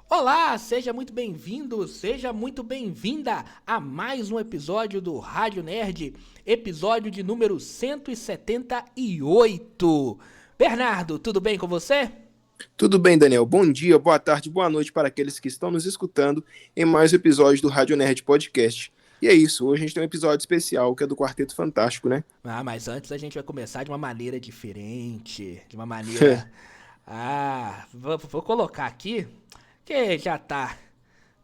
Olá, seja muito bem-vindo, seja muito bem-vinda a mais um episódio do Rádio Nerd, episódio de número 178. Bernardo, tudo bem com você? Tudo bem, Daniel? Bom dia, boa tarde, boa noite para aqueles que estão nos escutando em mais um episódio do Rádio Nerd Podcast. E é isso, hoje a gente tem um episódio especial que é do Quarteto Fantástico, né? Mas antes a gente vai começar de uma maneira diferente, de uma maneira... vou colocar aqui, que já tá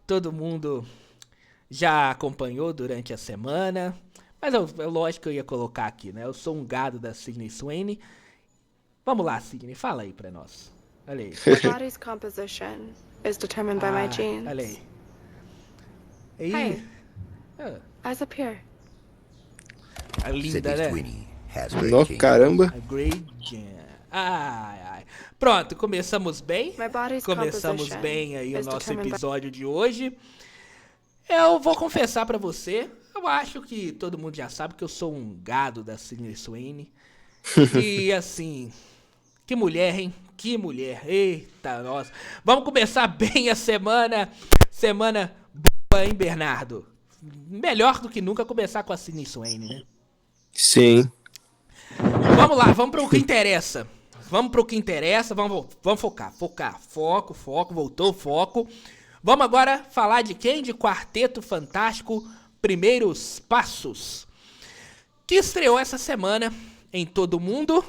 todo mundo já acompanhou durante a semana, mas lógico que eu ia colocar aqui, né? Eu sou um gado da Sydney Sweeney. Vamos lá, Sydney, fala aí pra nós. Olha aí. My body's composition is determined by my genes. Olha aí. E... Hey. ah, Eyes up here. a linda, Sydney né? Sweeney has great Nossa, genes. caramba. A Great Jam. Ai. Pronto, começamos bem. My body's Começamos composition bem aí o is nosso determined by... episódio de hoje. Eu vou confessar pra você, eu acho que todo mundo já sabe que eu sou um gado da Sydney Sweeney. E assim, que mulher, hein? Que mulher. Eita, nossa. Vamos começar bem a semana. Semana boa, hein, Bernardo? Melhor do que nunca começar com a Sydney Sweeney, né? Sim. Vamos lá, vamos pro que interessa. Vamos focar. Foco, voltou, foco. Vamos agora falar de quem? De Quarteto Fantástico, Primeiros Passos. Que estreou essa semana em todo mundo.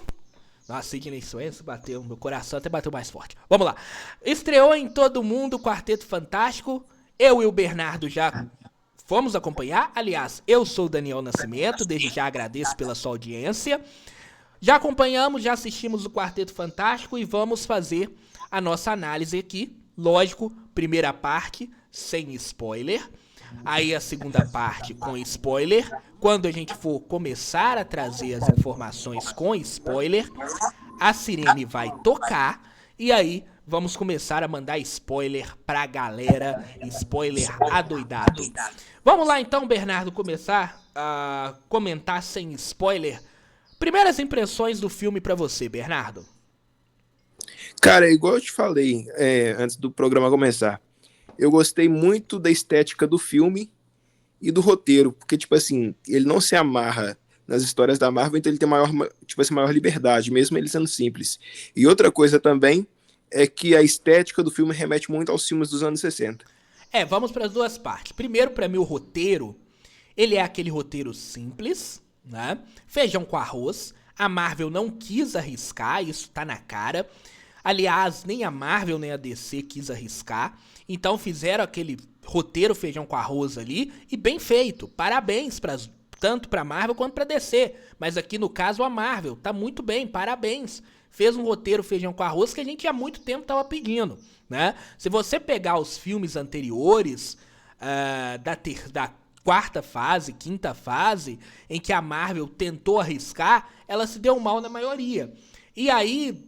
Nossa, Sydney Sweeney bateu, meu coração até bateu mais forte. Vamos lá. Estreou em todo mundo o Quarteto Fantástico. Eu e o Bernardo já fomos acompanhar. Aliás, eu sou o Daniel Nascimento, desde já agradeço pela sua audiência. Já acompanhamos, já assistimos o Quarteto Fantástico e vamos fazer a nossa análise aqui. Lógico, primeira parte, sem spoiler. Aí a segunda parte com spoiler. Quando a gente for começar a trazer as informações com spoiler, a sirene vai tocar e aí vamos começar a mandar spoiler pra galera, spoiler adoidado. Vamos lá então, Bernardo, começar a comentar sem spoiler. Primeiras impressões do filme pra você, Bernardo. Cara, igual eu te falei antes do programa começar, eu gostei muito da estética do filme e do roteiro, porque, tipo assim, ele não se amarra nas histórias da Marvel, então ele tem maior liberdade, mesmo ele sendo simples. E outra coisa também é que a estética do filme remete muito aos filmes dos anos 60. Vamos para as duas partes. Primeiro, para mim, o roteiro, ele é aquele roteiro simples, né? Feijão com arroz. A Marvel não quis arriscar, isso tá na cara. Aliás, nem a Marvel nem a DC quis arriscar. Então fizeram aquele roteiro feijão com arroz ali e bem feito. Parabéns tanto pra Marvel quanto pra DC. Mas aqui no caso a Marvel tá muito bem, parabéns. Fez um roteiro feijão com arroz que a gente há muito tempo tava pedindo, né? Se você pegar os filmes anteriores da quarta fase, quinta fase, em que a Marvel tentou arriscar, ela se deu mal na maioria. E aí,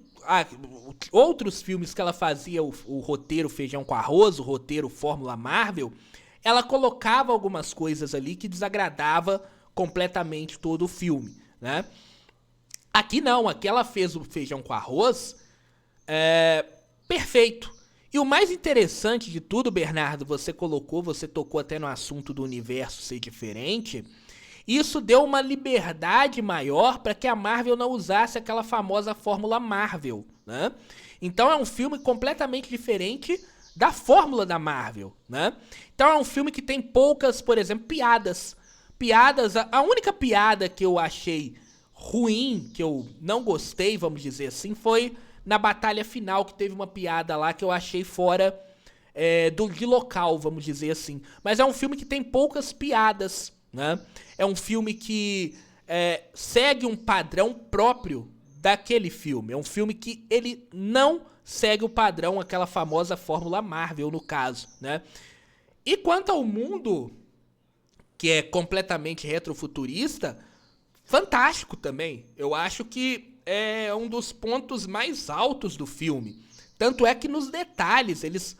outros filmes que ela fazia o roteiro feijão com arroz, o roteiro Fórmula Marvel, ela colocava algumas coisas ali que desagradava completamente todo o filme, né? Aqui não, aqui ela fez o feijão com arroz perfeito. E o mais interessante de tudo, Bernardo, você tocou até no assunto do universo ser diferente. Isso deu uma liberdade maior para que a Marvel não usasse aquela famosa fórmula Marvel, né? Então é um filme completamente diferente da fórmula da Marvel, né? Então é um filme que tem poucas, por exemplo, piadas. A única piada que eu achei ruim, que eu não gostei, vamos dizer assim, foi na batalha final, que teve uma piada lá que eu achei fora de local, vamos dizer assim. Mas é um filme que tem poucas piadas, né? É um filme que segue um padrão próprio daquele filme. É um filme que ele não segue o padrão, aquela famosa fórmula Marvel, no caso, né? E quanto ao mundo, que é completamente retrofuturista, fantástico também. Eu acho que é um dos pontos mais altos do filme. Tanto é que nos detalhes eles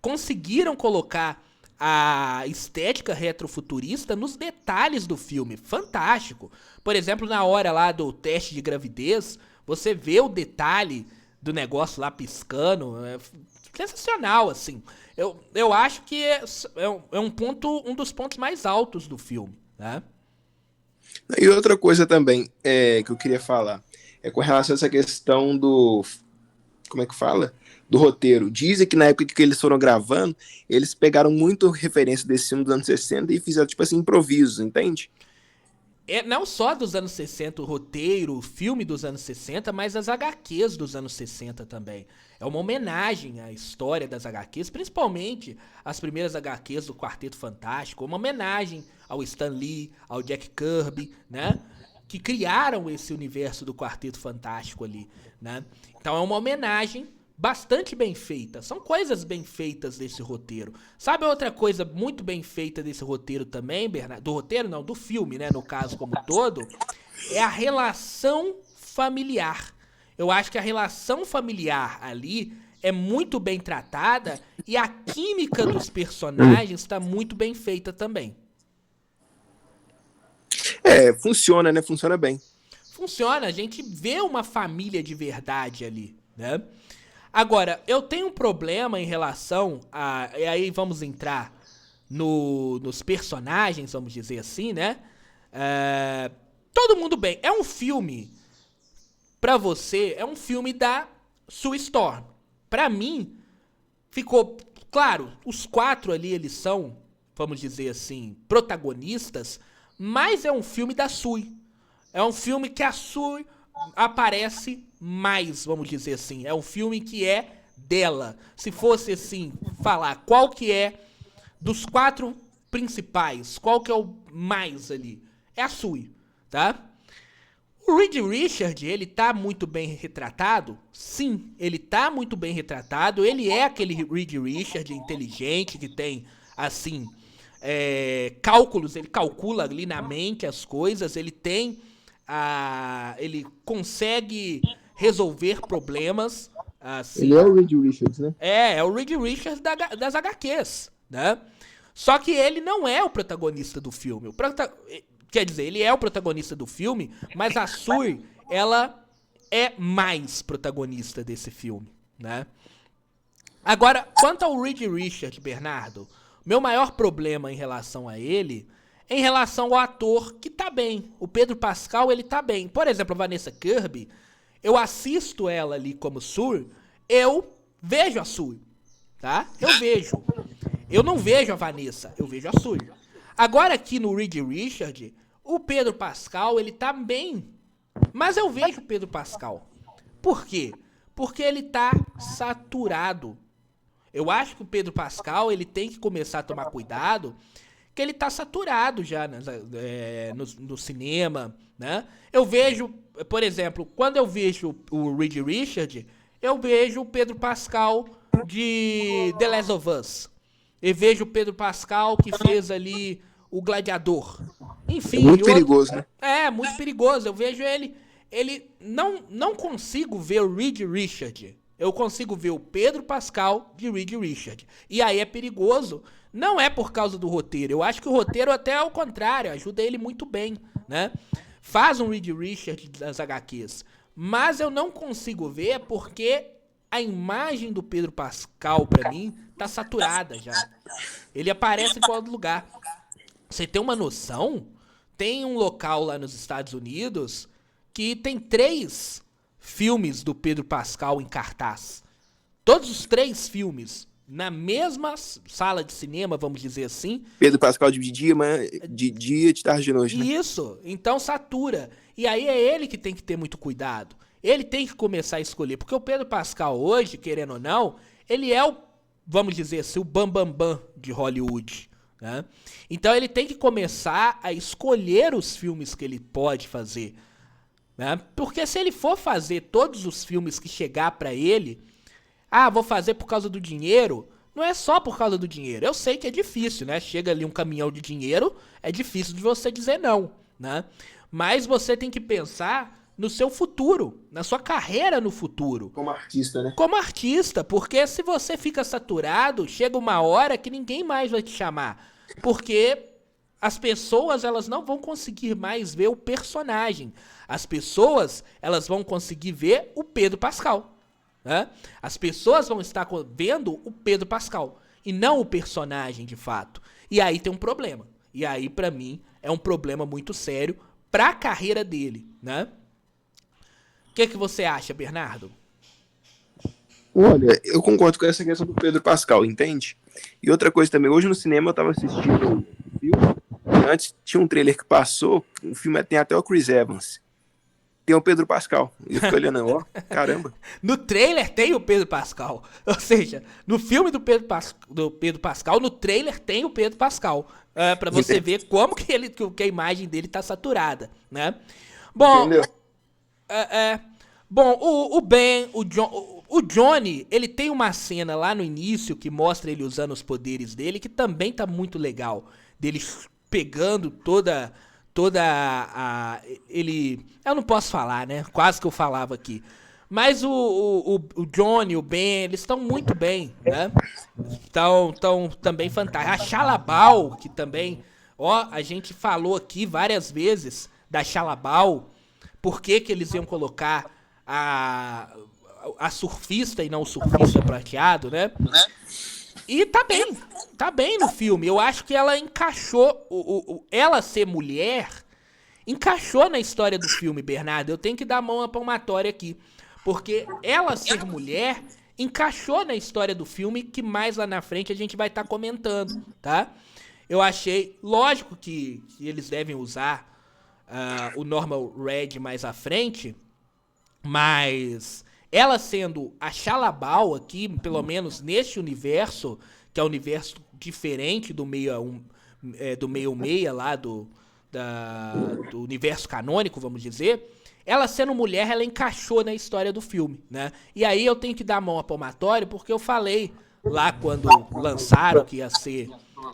conseguiram colocar a estética retrofuturista nos detalhes do filme. Fantástico. Por exemplo, na hora lá do teste de gravidez, você vê o detalhe do negócio lá piscando. É sensacional, assim. Eu acho que um dos pontos mais altos do filme, né? E outra coisa também que eu queria falar é com relação a essa questão do... Como é que fala? Do roteiro. Dizem que na época que eles foram gravando, eles pegaram muito referência desse filme dos anos 60 e fizeram, tipo assim, improvisos, entende? Não só dos anos 60, o roteiro, o filme dos anos 60, mas as HQs dos anos 60 também. É uma homenagem à história das HQs, principalmente as primeiras HQs do Quarteto Fantástico, uma homenagem ao Stan Lee, ao Jack Kirby, né? Que criaram esse universo do Quarteto Fantástico ali, né? Então é uma homenagem bastante bem feita. São coisas bem feitas desse roteiro. Sabe outra coisa muito bem feita desse roteiro também, Bernardo? Do roteiro não, do filme, né, no caso como todo, é a relação familiar. Eu acho que a relação familiar ali é muito bem tratada e a química dos personagens está muito bem feita também. Funciona, né? Funciona bem. Funciona, a gente vê uma família de verdade ali, né? Agora, eu tenho um problema em relação a... E aí vamos entrar nos personagens, vamos dizer assim, né? Todo mundo bem. É um filme, pra você, é um filme da Sue Storm. Pra mim, ficou... Claro, os 4 ali, eles são, vamos dizer assim, protagonistas, mas é um filme da Sue. É um filme que a Sue aparece mais, vamos dizer assim. É um filme que é dela. Se fosse assim, falar qual que é dos 4 principais, qual que é o mais ali, é a Sue, tá? O Reed Richards, ele tá muito bem retratado? Sim, ele tá muito bem retratado. Ele é aquele Reed Richards inteligente que tem, assim, cálculos, ele calcula ali na mente as coisas, ele tem ele consegue resolver problemas. Assim, Ele é o Reed Richards, né? É o Reed Richards das HQs, né? Só que ele não é o protagonista do filme. Quer dizer, ele é o protagonista do filme, mas a Sue, ela é mais protagonista desse filme, né? Agora, quanto ao Reed Richards, Bernardo, meu maior problema em relação a ele é em relação ao ator que tá bem. O Pedro Pascal, ele tá bem. Por exemplo, a Vanessa Kirby, eu assisto ela ali como Sue, eu vejo a Sue, tá? Eu vejo. Eu não vejo a Vanessa, eu vejo a Sue. Agora aqui no Reed Richards, o Pedro Pascal, ele tá bem. Mas eu vejo o Pedro Pascal. Por quê? Porque ele tá saturado. Eu acho que o Pedro Pascal, ele tem que começar a tomar cuidado, que ele tá saturado já no cinema, né? Eu vejo, por exemplo, quando eu vejo o Reed Richards, eu vejo o Pedro Pascal de The Last of Us. Eu vejo o Pedro Pascal que fez ali o Gladiador. Enfim. É muito perigoso, né? Muito perigoso. Eu vejo ele não consigo ver o Reed Richards. Eu consigo ver o Pedro Pascal de Reed Richards. E aí é perigoso. Não é por causa do roteiro. Eu acho que o roteiro até ao contrário, ajuda ele muito bem, né? Faz um Reed Richards das HQs. Mas eu não consigo ver porque a imagem do Pedro Pascal, pra mim, tá saturada já. Ele aparece em todo lugar. Você tem uma noção? Tem um local lá nos Estados Unidos que tem 3 filmes do Pedro Pascal em cartaz. Todos os 3 filmes na mesma sala de cinema, vamos dizer assim. Pedro Pascal de dia, de tarde de noite, né? Isso, então satura. E aí é ele que tem que ter muito cuidado. Ele tem que começar a escolher, porque o Pedro Pascal hoje, querendo ou não, ele é vamos dizer assim, o bambambam de Hollywood, né? Então ele tem que começar a escolher os filmes que ele pode fazer, né? Porque se ele for fazer todos os filmes que chegar pra ele, vou fazer por causa do dinheiro, não é só por causa do dinheiro. Eu sei que é difícil, né? Chega ali um caminhão de dinheiro, é difícil de você dizer não, né? Mas você tem que pensar no seu futuro, na sua carreira no futuro. Como artista, né? Como artista, porque se você fica saturado, chega uma hora que ninguém mais vai te chamar. Porque as pessoas, elas não vão conseguir mais ver o personagem. As pessoas, elas vão conseguir ver o Pedro Pascal, né? As pessoas vão estar vendo o Pedro Pascal. e não o personagem de fato. E aí tem um problema. E aí, pra mim, é um problema muito sério pra carreira dele, né? O que você acha, Bernardo? Olha, eu concordo com essa questão do Pedro Pascal, entende? E outra coisa também, hoje no cinema eu tava assistindo um filme, antes tinha um trailer que passou, o filme tem até o Chris Evans, tem o Pedro Pascal, e eu fico olhando, ó, caramba. No trailer tem o Pedro Pascal, ou seja, no filme do Pedro Pascal, no trailer tem o Pedro Pascal, pra você ver como que a imagem dele tá saturada, né? Bom, Entendeu? Bom, o Johnny, ele tem uma cena lá no início que mostra ele usando os poderes dele, que também tá muito legal. Dele pegando toda ele... Eu não posso falar, né? Quase que eu falava aqui. Mas o Johnny, o Ben, eles estão muito bem, né? Estão também fantásticos. A Xalabal, que também... Ó, a gente falou aqui várias vezes da Xalabal. Por que eles iam colocar a surfista e não o surfista prateado, né? E tá bem no filme. Eu acho que ela encaixou, ela ser mulher, encaixou na história do filme, Bernardo. Eu tenho que dar a mão à palmatória aqui, porque ela ser mulher encaixou na história do filme, que mais lá na frente a gente vai estar comentando, tá? Eu achei, lógico que eles devem usar o Normal Red mais à frente, mas ela sendo a Xalabal aqui, pelo menos neste universo, que é um universo diferente do 616 lá, do universo canônico, vamos dizer, ela sendo mulher, ela encaixou na história do filme, né? E aí eu tenho que dar a mão à palmatória, porque eu falei lá quando lançaram que ia ser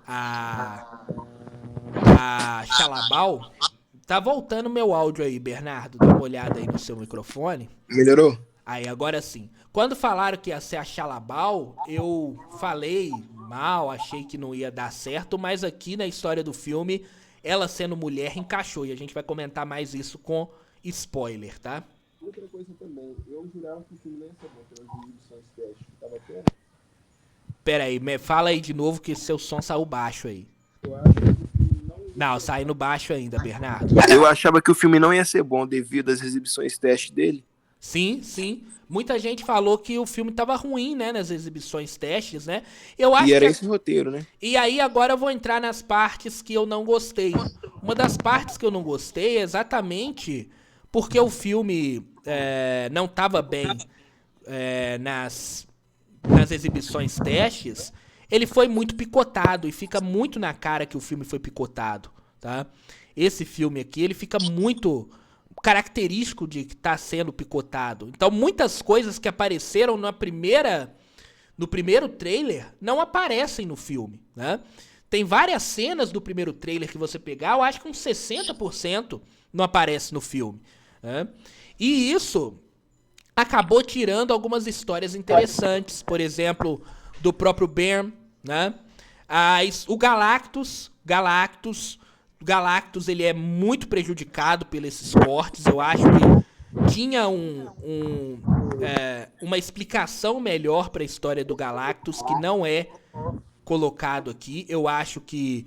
a Xalabal. Tá voltando meu áudio aí, Bernardo. Dá uma olhada aí no seu microfone. Melhorou? Aí, agora sim. Quando falaram que ia ser a Xalabal, eu falei mal, achei que não ia dar certo, mas aqui na história do filme, ela sendo mulher encaixou. E a gente vai comentar mais isso com spoiler, tá? Outra coisa também, eu jurava que o filme não ia ser bom pelas exibições teste que tava tendo. Pera aí, fala aí de novo que seu som saiu baixo aí. Eu acho que o filme Não, saindo baixo ainda, Bernardo. Eu achava que o filme não ia ser bom devido às exibições teste dele. Sim, sim. Muita gente falou que o filme tava ruim, né, nas exibições testes, né? Eu acho E era que... esse roteiro, né? E aí agora eu vou entrar nas partes que eu não gostei. Uma das partes que eu não gostei é exatamente porque o filme não tava bem nas exibições testes. Ele foi muito picotado e fica muito na cara que o filme foi picotado, tá? Esse filme aqui, ele fica muito característico de que tá sendo picotado. Então, muitas coisas que apareceram no primeiro trailer não aparecem no filme, né? Tem várias cenas do primeiro trailer que você pegar, eu acho que uns 60% não aparece no filme, né? E isso acabou tirando algumas histórias interessantes, por exemplo, do próprio Ben, né? O Galactus, ele é muito prejudicado por esses cortes. Eu acho que tinha uma explicação melhor para a história do Galactus, que não é colocado aqui. Eu acho que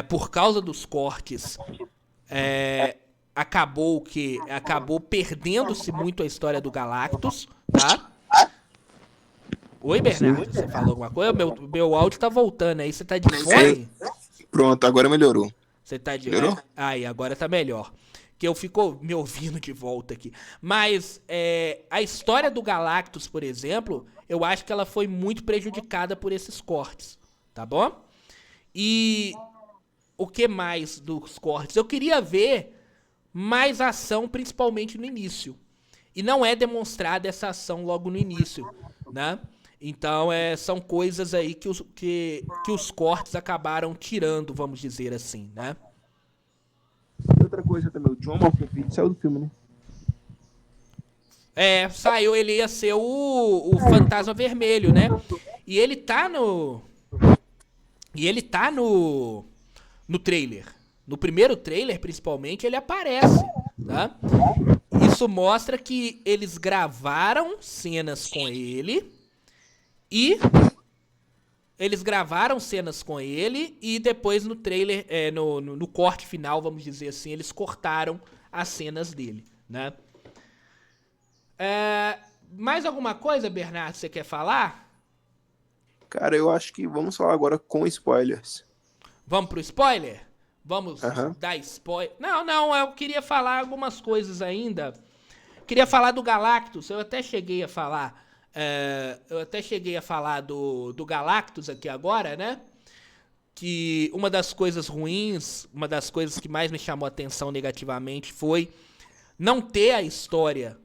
por causa dos cortes acabou perdendo-se muito a história do Galactus, tá? Oi, Bernardo, você falou alguma coisa? Meu áudio tá voltando aí, você tá de fone? Pronto, agora melhorou. Você tá de... Melhorou? Aí, agora tá melhor. Que eu fico me ouvindo de volta aqui. Mas a história do Galactus, por exemplo, eu acho que ela foi muito prejudicada por esses cortes, tá bom? E o que mais dos cortes? Eu queria ver mais ação, principalmente no início. E não é demonstrada essa ação logo no início, né? Então, são coisas aí que os cortes acabaram tirando, vamos dizer assim, né? Outra coisa também, o John Malkovich saiu do filme, né? Saiu, ele ia ser o Fantasma Vermelho, né? E ele tá no trailer. No primeiro trailer, principalmente, ele aparece, tá? Isso mostra que eles gravaram cenas com ele e Eles gravaram cenas com ele e depois no trailer, no corte final, vamos dizer assim, eles cortaram as cenas dele, né? Mais alguma coisa, Bernardo, você quer falar? Cara, eu acho que vamos falar agora com spoilers. Vamos pro spoiler? Vamos Aham. dar spoiler? Não, eu queria falar algumas coisas ainda. Queria falar do Galactus, eu até cheguei a falar. Do Galactus aqui agora, né? Que uma das coisas ruins, uma das coisas que mais me chamou a atenção negativamente foi não ter a história,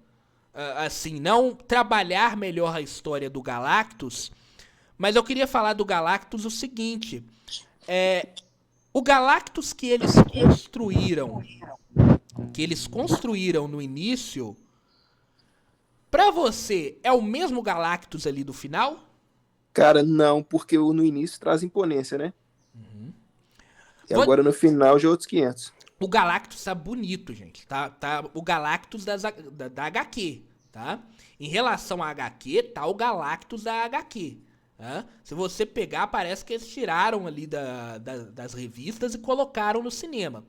assim, não trabalhar melhor a história do Galactus. Mas eu queria falar do Galactus o seguinte: o Galactus que eles construíram no início, pra você, é o mesmo Galactus ali do final? Cara, não, porque no início traz imponência, né? E Vou- agora no final já é outros 500. O Galactus tá bonito, gente. Tá o Galactus da HQ, tá? Em relação à HQ, tá o Galactus da HQ. Tá? Se você pegar, parece que eles tiraram ali das revistas e colocaram no cinema.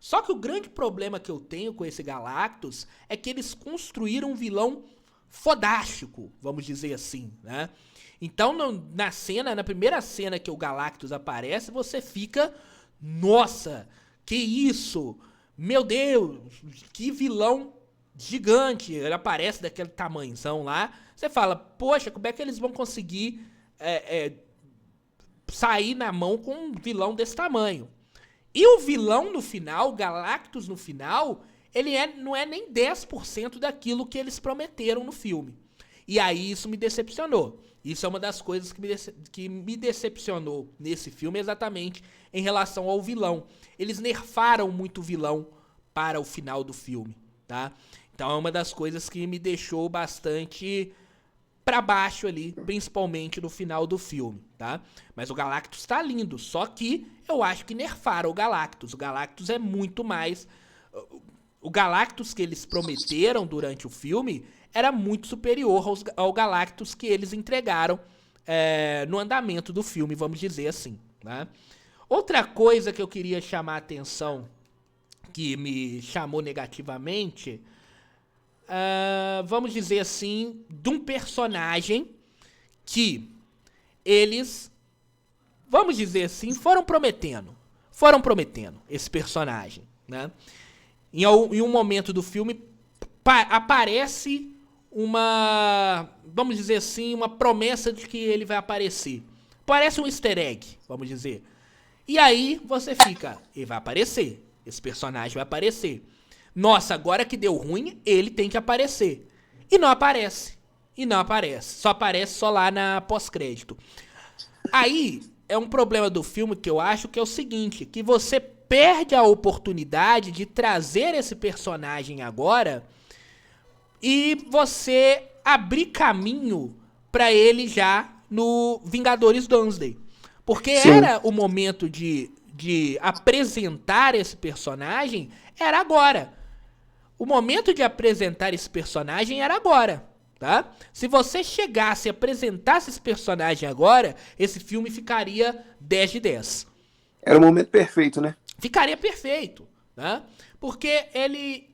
Só que o grande problema que eu tenho com esse Galactus é que eles construíram um vilão fodástico, vamos dizer assim, né? Então, na primeira cena que o Galactus aparece, você fica, nossa, que isso? Meu Deus, que vilão gigante. Ele aparece daquele tamanhozão lá. Você fala, poxa, como é que eles vão conseguir sair na mão com um vilão desse tamanho? E o vilão no final, o Galactus no final, ele não é nem 10% daquilo que eles prometeram no filme. E aí isso me decepcionou. Isso é uma das coisas que me decepcionou nesse filme, exatamente em relação ao vilão. Eles nerfaram muito o vilão para o final do filme, tá? Então é uma das coisas que me deixou bastante pra baixo ali, principalmente no final do filme, tá? Mas o Galactus tá lindo, só que eu acho que nerfaram o Galactus. O Galactus é muito mais... O Galactus que eles prometeram durante o filme era muito superior ao Galactus que eles entregaram no andamento do filme, vamos dizer assim, né? Outra coisa que eu queria chamar a atenção, que me chamou negativamente, vamos dizer assim, de um personagem que eles, vamos dizer assim, foram prometendo esse personagem, né? Em um momento do filme aparece vamos dizer assim, uma promessa de que ele vai aparecer. Parece um easter egg, vamos dizer. E aí você fica, ele vai aparecer, esse personagem vai aparecer. Nossa, agora que deu ruim, ele tem que aparecer. E não aparece. Só aparece lá na pós-crédito. Aí é um problema do filme que eu acho que é o seguinte, que você perde a oportunidade de trazer esse personagem agora e você abrir caminho pra ele já no Vingadores Doomsday. Porque Sim. era o momento de apresentar esse personagem, era agora. O momento de apresentar esse personagem era agora, tá? Se você chegasse e apresentasse esse personagem agora, esse filme ficaria 10 de 10. Era o momento perfeito, né? Ficaria perfeito, né? Porque ele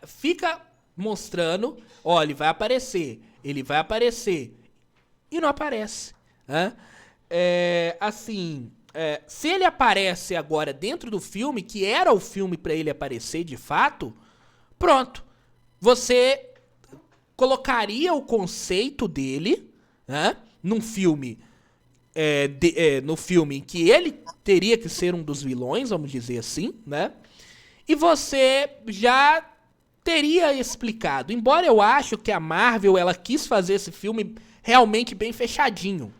fica mostrando, ó, ele vai aparecer, e não aparece, né? Se ele aparece agora dentro do filme, que era o filme pra ele aparecer de fato, pronto. Você colocaria o conceito dele, né, num filme, no filme em que ele teria que ser um dos vilões, vamos dizer assim, né? E você já teria explicado. Embora eu acho que a Marvel ela quis fazer esse filme realmente bem fechadinho.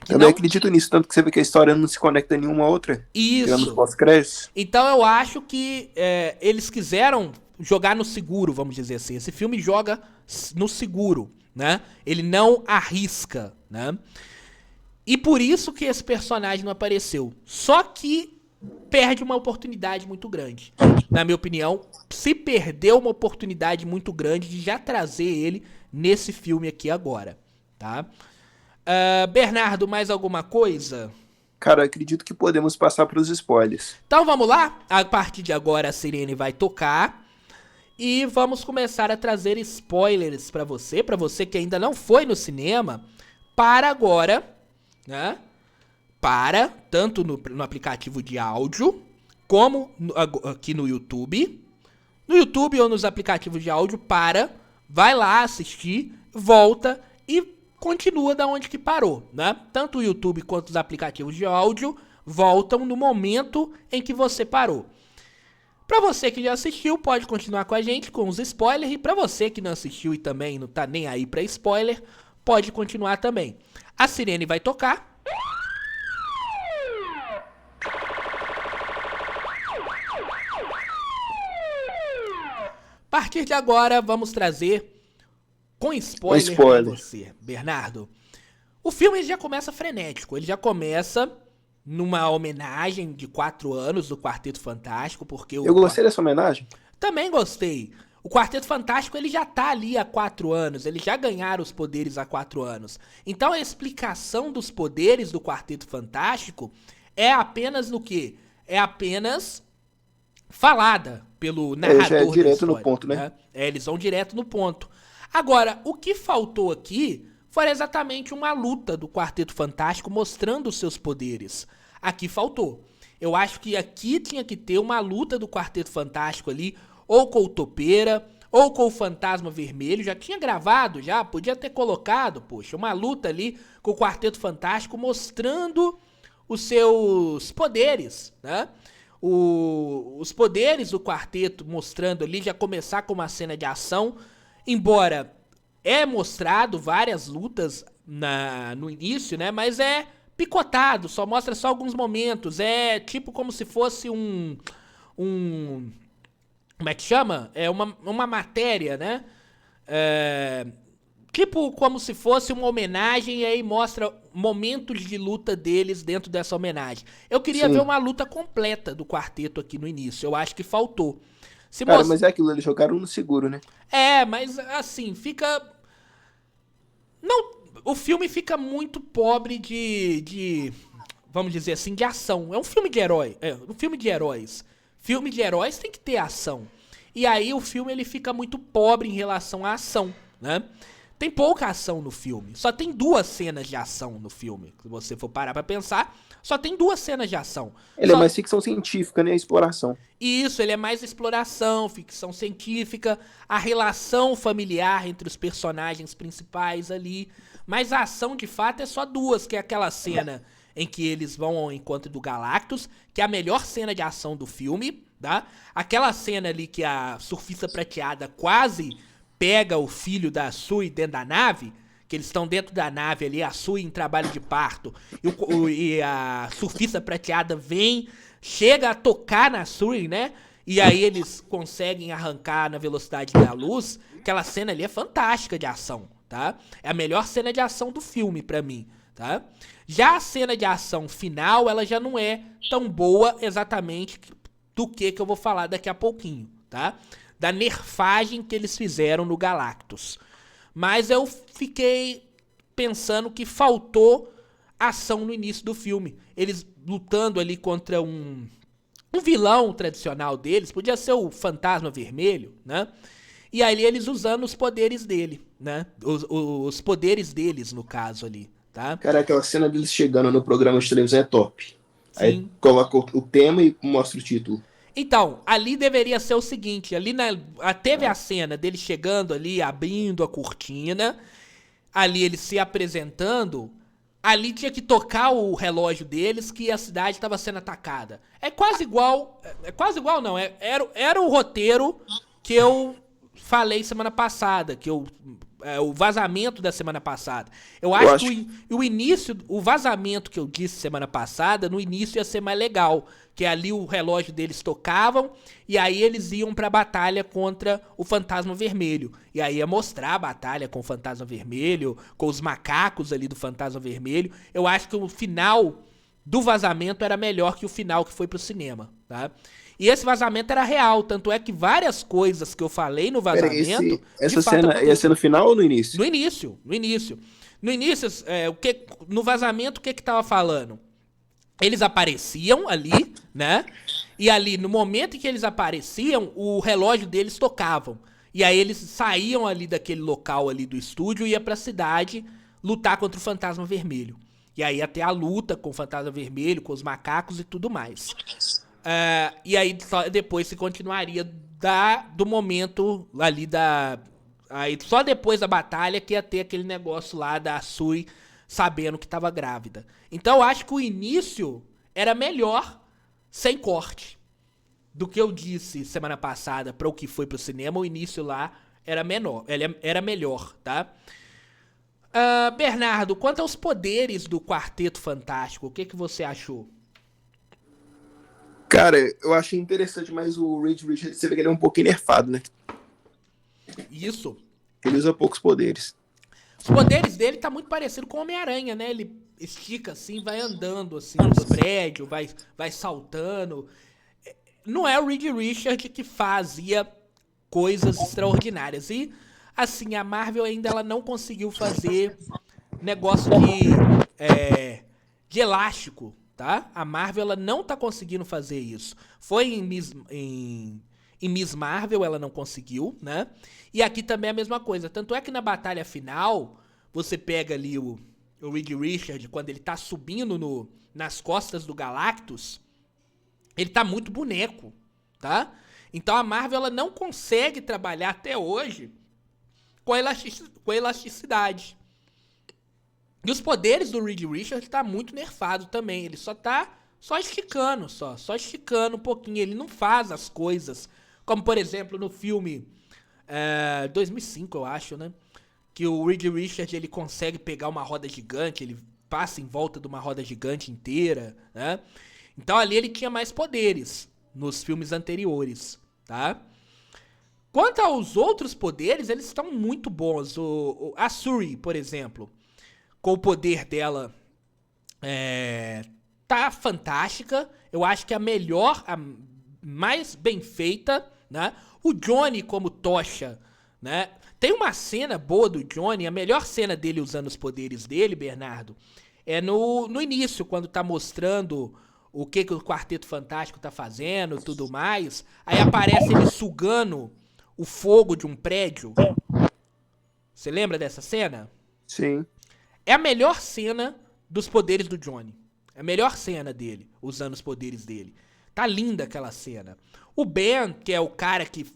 Também acredito nisso, tanto que você vê que a história não se conecta nenhuma outra. Tirando os Isso. pós-créditos. Então eu acho que eles quiseram jogar no seguro, vamos dizer assim. Esse filme joga no seguro, né? Ele não arrisca, né? E por isso que esse personagem não apareceu. Só que perde uma oportunidade muito grande. Na minha opinião, se perdeu uma oportunidade muito grande de já trazer ele nesse filme aqui agora, tá? Bernardo, mais alguma coisa? Cara, acredito que podemos passar para os spoilers. Então vamos lá? A partir de agora a sirene vai tocar e vamos começar a trazer spoilers pra você que ainda não foi no cinema, para agora, né? Para, tanto no aplicativo de áudio, como aqui no YouTube. No YouTube ou nos aplicativos de áudio, vai lá assistir, volta e continua da onde que parou, né? Tanto o YouTube quanto os aplicativos de áudio voltam no momento em que você parou. Pra você que já assistiu, pode continuar com a gente com os spoilers. E pra você que não assistiu e também não tá nem aí pra spoiler, pode continuar também. A sirene vai tocar. A partir de agora, vamos trazer com spoiler pra você, Bernardo. O filme já começa frenético. Ele já começa numa homenagem de 4 anos do Quarteto Fantástico, porque eu gostei dessa homenagem. Também gostei. O Quarteto Fantástico, ele já tá ali há 4 anos, eles já ganharam os poderes há 4 anos. Então a explicação dos poderes do Quarteto Fantástico é apenas no quê? É apenas falada pelo narrador já é direto da história, no ponto, né? Eles vão direto no ponto. Agora, o que faltou aqui foi exatamente uma luta do Quarteto Fantástico mostrando os seus poderes. Aqui faltou. Eu acho que aqui tinha que ter uma luta do Quarteto Fantástico ali, ou com o Topeira, ou com o Fantasma Vermelho. Já tinha gravado, já podia ter colocado, poxa, uma luta ali com o Quarteto Fantástico mostrando os seus poderes, né? Os poderes do quarteto mostrando ali, já começar com uma cena de ação, embora é mostrado várias lutas no início, né? Mas é picotado, só mostra só alguns momentos. É tipo como se fosse como é que chama? É uma matéria, né? Tipo como se fosse uma homenagem e aí mostra momentos de luta deles dentro dessa homenagem. Eu queria ver uma luta completa do quarteto aqui no início. Eu acho que faltou. Mas é aquilo, eles jogaram no seguro, né? Mas assim, fica... Não, o filme fica muito pobre vamos dizer assim, de ação. É um filme de herói, um filme de heróis. Filme de heróis tem que ter ação. E aí o filme ele fica muito pobre em relação à ação, né? Tem pouca ação no filme. Só tem 2 cenas de ação no filme. Se você for parar pra pensar, só tem 2 cenas de ação. Ele é mais ficção científica, né? Exploração. Isso, ele é mais exploração, ficção científica, a relação familiar entre os personagens principais ali. Mas a ação, de fato, é só 2, que é aquela cena em que eles vão ao encontro do Galactus, que é a melhor cena de ação do filme, tá? Aquela cena ali que a surfista prateada quase pega o filho da Sui dentro da nave, que eles estão dentro da nave ali, a Sui em trabalho de parto, e a surfista prateada chega a tocar na Sui, né? E aí eles conseguem arrancar na velocidade da luz. Aquela cena ali é fantástica de ação, tá? É a melhor cena de ação do filme pra mim, tá? Já a cena de ação final, ela já não é tão boa exatamente do que eu vou falar daqui a pouquinho, tá? Da nerfagem que eles fizeram no Galactus. Mas eu fiquei pensando que faltou ação no início do filme. Eles lutando ali contra um vilão tradicional deles, podia ser o Fantasma Vermelho, né? E aí eles usando os poderes dele, né? Os poderes deles, no caso ali, tá? Cara, aquela cena deles chegando no programa de televisão é top. Sim. Aí coloca o tema e mostra o título. Então, ali deveria ser o seguinte, teve a cena dele chegando ali, abrindo a cortina, ali eles se apresentando, ali tinha que tocar o relógio deles que a cidade estava sendo atacada. É quase igual não, era o roteiro que eu falei semana passada, o vazamento da semana passada. Eu acho que o vazamento que eu disse semana passada, no início ia ser mais legal, que ali o relógio deles tocavam e aí eles iam pra batalha contra o Fantasma Vermelho. E aí ia mostrar a batalha com o Fantasma Vermelho, com os macacos ali do Fantasma Vermelho. Eu acho que o final do vazamento era melhor que o final que foi pro cinema, tá? E esse vazamento era real, tanto é que várias coisas que eu falei no vazamento... Essa cena ia ser no final ou no início? No início. No início, no vazamento, o que tava falando? Eles apareciam ali, né? E ali, no momento em que eles apareciam, o relógio deles tocavam. E aí eles saíam ali daquele local ali do estúdio e ia pra cidade lutar contra o Fantasma Vermelho. E aí até a luta com o Fantasma Vermelho, com os macacos e tudo mais. E aí só depois se continuaria do momento ali da... Aí só depois da batalha que ia ter aquele negócio lá da Sui sabendo que tava grávida. Então eu acho que o início era melhor sem corte. Do que eu disse semana passada para o que foi pro cinema, o início lá era menor, era melhor, tá? Bernardo, quanto aos poderes do Quarteto Fantástico, o que você achou? Cara, eu achei interessante, mas o Reed Richards, você vê que ele é um pouquinho nerfado, né? Isso. Ele usa poucos poderes. Os poderes dele tá muito parecido com o Homem-Aranha, né? Ele estica assim, vai andando assim nos prédios, vai saltando. Não é o Reed Richards que fazia coisas extraordinárias. E, assim, a Marvel ainda ela não conseguiu fazer negócio de elástico, tá? A Marvel ela não tá conseguindo fazer isso. Foi em Miss Marvel ela não conseguiu, né? E aqui também é a mesma coisa. Tanto é que na batalha final, você pega ali o Reed Richards, quando ele tá subindo nas costas do Galactus, ele tá muito boneco, tá? Então a Marvel ela não consegue trabalhar até hoje com elasticidade. E os poderes do Reed Richards tá muito nerfado também. Ele só tá esticando, só esticando um pouquinho. Ele não faz as coisas, como por exemplo no filme 2005, eu acho, né? Que o Reed Richards ele consegue pegar uma roda gigante, ele passa em volta de uma roda gigante inteira, né? Então ali ele tinha mais poderes nos filmes anteriores, tá? Quanto aos outros poderes, eles estão muito bons. A Shuri, por exemplo, com o poder dela, tá fantástica. Eu acho que a melhor, a mais bem feita, né? O Johnny como tocha, né? Tem uma cena boa do Johnny, a melhor cena dele usando os poderes dele, Bernardo, é no início, quando tá mostrando o que o Quarteto Fantástico tá fazendo, tudo mais. Aí aparece ele sugando o fogo de um prédio. Você lembra dessa cena? Sim. É a melhor cena dos poderes do Johnny. É a melhor cena dele, usando os poderes dele. Tá linda aquela cena. O Ben, que é o cara que...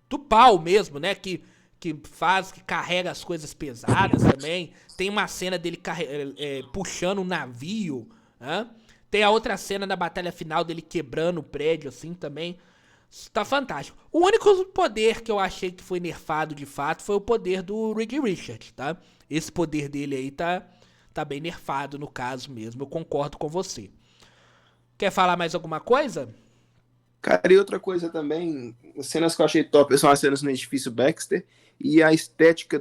do pau mesmo, né? Que carrega as coisas pesadas também. Tem uma cena dele puxando um navio, né? Tem a outra cena na batalha final dele quebrando o prédio, assim, também. Tá fantástico. O único poder que eu achei que foi nerfado, de fato, foi o poder do Reed Richards, tá? Esse poder dele aí tá bem nerfado, no caso mesmo. Eu concordo com você. Quer falar mais alguma coisa? Cara, e outra coisa também, as cenas que eu achei top são as cenas no edifício Baxter e a estética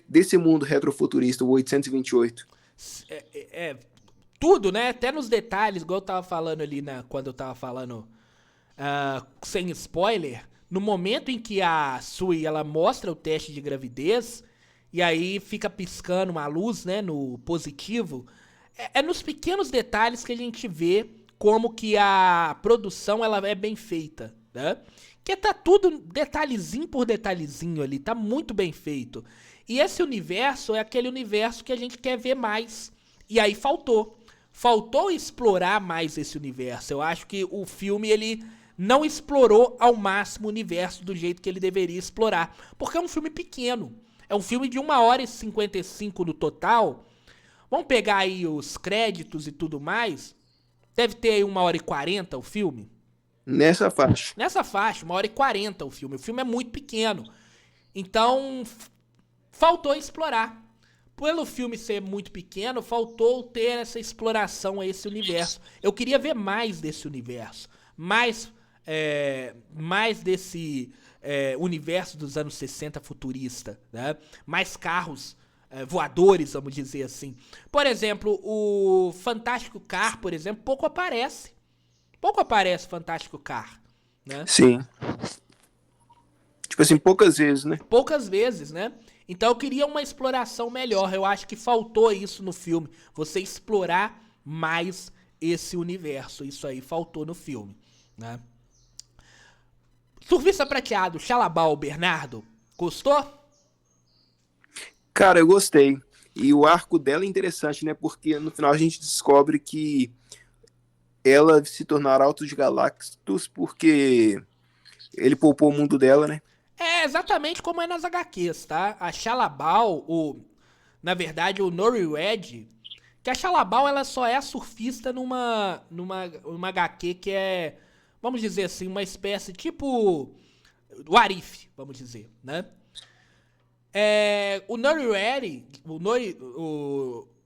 desse mundo retrofuturista, o 828. Tudo, né? Até nos detalhes, igual eu tava falando ali quando eu tava falando sem spoiler, no momento em que a Sui ela mostra o teste de gravidez e aí fica piscando uma luz, né, no positivo, é nos pequenos detalhes que a gente vê como que a produção ela é bem feita, né? Que tá tudo detalhezinho por detalhezinho ali, tá muito bem feito. E esse universo é aquele universo que a gente quer ver mais. E aí faltou explorar mais esse universo. Eu acho que o filme ele não explorou ao máximo o universo do jeito que ele deveria explorar, porque é um filme pequeno. É um filme de 1h55 no total. Vamos pegar aí os créditos e tudo mais. Deve ter aí 1h40 o filme. Nessa faixa. 1h40 o filme. O filme é muito pequeno. Então, faltou explorar. Pelo filme ser muito pequeno, faltou ter essa exploração a esse universo. Eu queria ver mais desse universo. Mais desse universo dos anos 60 futurista, né? Mais carros voadores, vamos dizer assim. Por exemplo, o Fantástico Car, por exemplo, pouco aparece. Pouco aparece o Fantástico Car, né? Sim. Tipo assim, poucas vezes, né? Poucas vezes, né? Então eu queria uma exploração melhor. Eu acho que faltou isso no filme. Você explorar mais esse universo. Isso aí faltou no filme, né? Surfista Prateado, Xalabal, Bernardo, gostou? Cara, eu gostei. E o arco dela é interessante, né? Porque no final a gente descobre que ela se tornará Altos Galactus porque ele poupou o mundo dela, né? É exatamente como é nas HQs, tá? A Xalabal, na verdade, o Nori-Red, que a Xalabal ela só é surfista numa HQ que é, vamos dizer assim, uma espécie tipo o Arif, vamos dizer, né? O Nori-Red,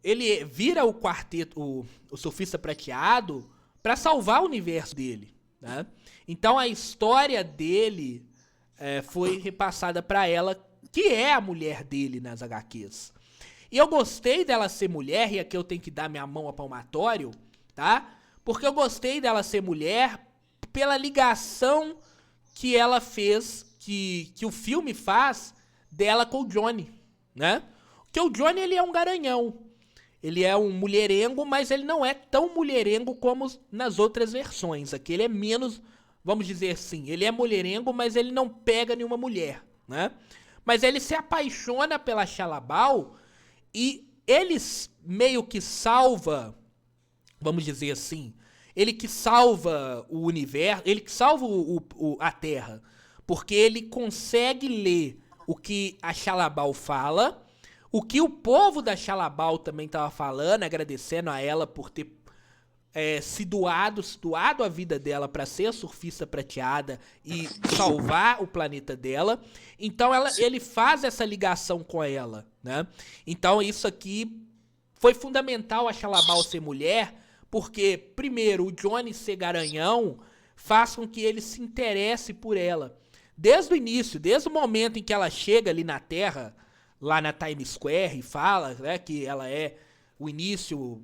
ele vira o quarteto, o surfista prateado, pra salvar o universo dele, né? Então a história dele foi repassada pra ela, que é a mulher dele nas HQs. E eu gostei dela ser mulher, e aqui eu tenho que dar minha mão a palmatório, tá? Porque eu gostei dela ser mulher pela ligação que ela fez, que o filme faz dela com o Johnny, né? Porque o Johnny, ele é um garanhão. Ele é um mulherengo, mas ele não é tão mulherengo como nas outras versões. Aqui ele é menos, vamos dizer assim, ele é mulherengo, mas ele não pega nenhuma mulher, né? Mas ele se apaixona pela Xalabal e ele meio que salva, vamos dizer assim, ele que salva o universo, ele que salva a Terra, porque ele consegue ler o que a Xalabal fala, o que o povo da Xalabal também estava falando, agradecendo a ela por ter se doado a vida dela para ser a surfista prateada e salvar o planeta dela. Então ele faz essa ligação com ela, né? Então isso aqui foi fundamental a Xalabal ser mulher, porque primeiro o Johnny ser garanhão faz com que ele se interesse por ela. Desde o início, desde o momento em que ela chega ali na Terra, lá na Times Square, e fala, né, que ela é o início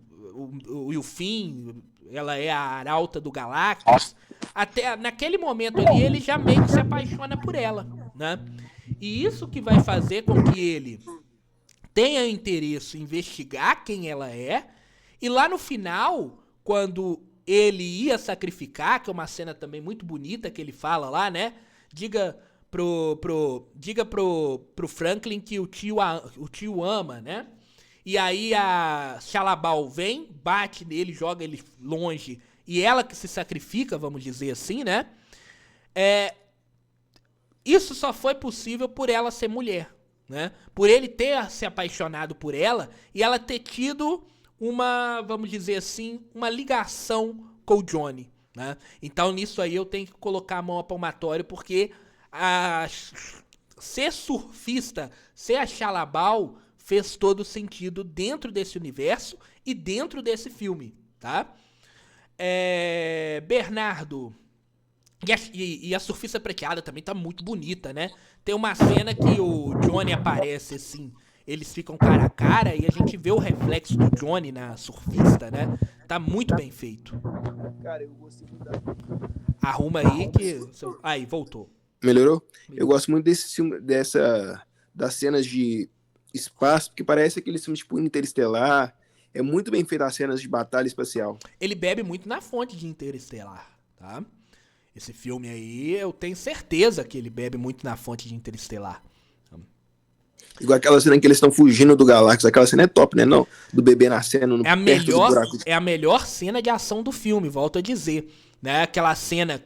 e o fim, ela é a arauta do Galactus, até naquele momento ali ele já meio que se apaixona por ela, né? E isso que vai fazer com que ele tenha interesse em investigar quem ela é, e lá no final, quando ele ia sacrificar, que é uma cena também muito bonita que ele fala lá, né? Diga pro Franklin que o tio ama, né? E aí a Xalabal vem, bate nele, joga ele longe, e ela que se sacrifica, vamos dizer assim, né? Isso só foi possível por ela ser mulher, né? Por ele ter se apaixonado por ela e ela ter tido uma, vamos dizer assim, uma ligação com o Johnny, né? Então nisso aí eu tenho que colocar a mão a palmatório, porque ser surfista, ser a Xalabal fez todo sentido dentro desse universo e dentro desse filme, tá? Bernardo, e a surfista prateada também tá muito bonita, né? Tem uma cena que o Johnny aparece assim, eles ficam cara a cara e a gente vê o reflexo do Johnny na surfista, né? Tá muito bem feito. Cara, eu gostei muito da... Arruma aí que... Aí, voltou. Melhorou? Eu gosto muito desse filme, das cenas de espaço, porque parece aquele filme tipo Interestelar. É muito bem feito as cenas de batalha espacial. Ele bebe muito na fonte de Interestelar, tá? Esse filme aí, eu tenho certeza que ele bebe muito na fonte de Interestelar. Igual aquela cena em que eles estão fugindo do Galactus. Aquela cena é top, né? Não, do bebê nascendo no perto do buraco. É a melhor cena de ação do filme, volto a dizer. Né? Aquela cena...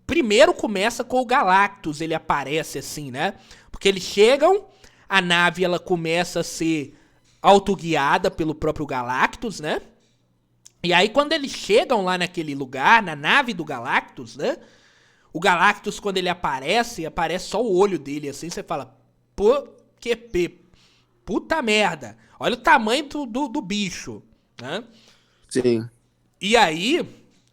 Primeiro começa com o Galactus, ele aparece assim, né? Porque eles chegam, a nave ela começa a ser autoguiada pelo próprio Galactus, né? E aí quando eles chegam lá naquele lugar, na nave do Galactus, né? O Galactus, quando ele aparece só o olho dele, assim, você fala, pô, puta merda. Olha o tamanho do bicho, né? Sim. E aí,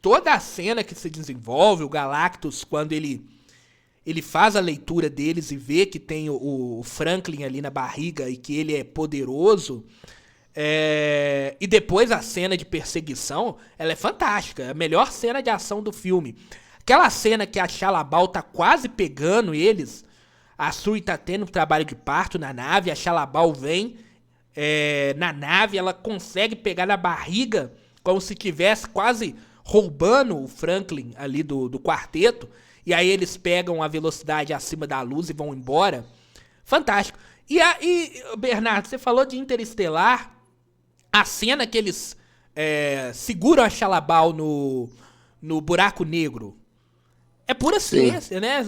toda a cena que se desenvolve, o Galactus, quando ele faz a leitura deles e vê que tem o Franklin ali na barriga e que ele é poderoso, e depois a cena de perseguição, ela é fantástica, é a melhor cena de ação do filme. Aquela cena que a Shalla-Bal tá quase pegando eles, a Shuri tá tendo um trabalho de parto na nave, a Shalla-Bal vem na nave, ela consegue pegar na barriga, como se tivesse quase roubando o Franklin ali do quarteto, e aí eles pegam a velocidade acima da luz e vão embora. Fantástico. E Bernardo, você falou de Interestelar, a cena que eles seguram a Shalla-Bal no buraco negro. É pura ciência, né?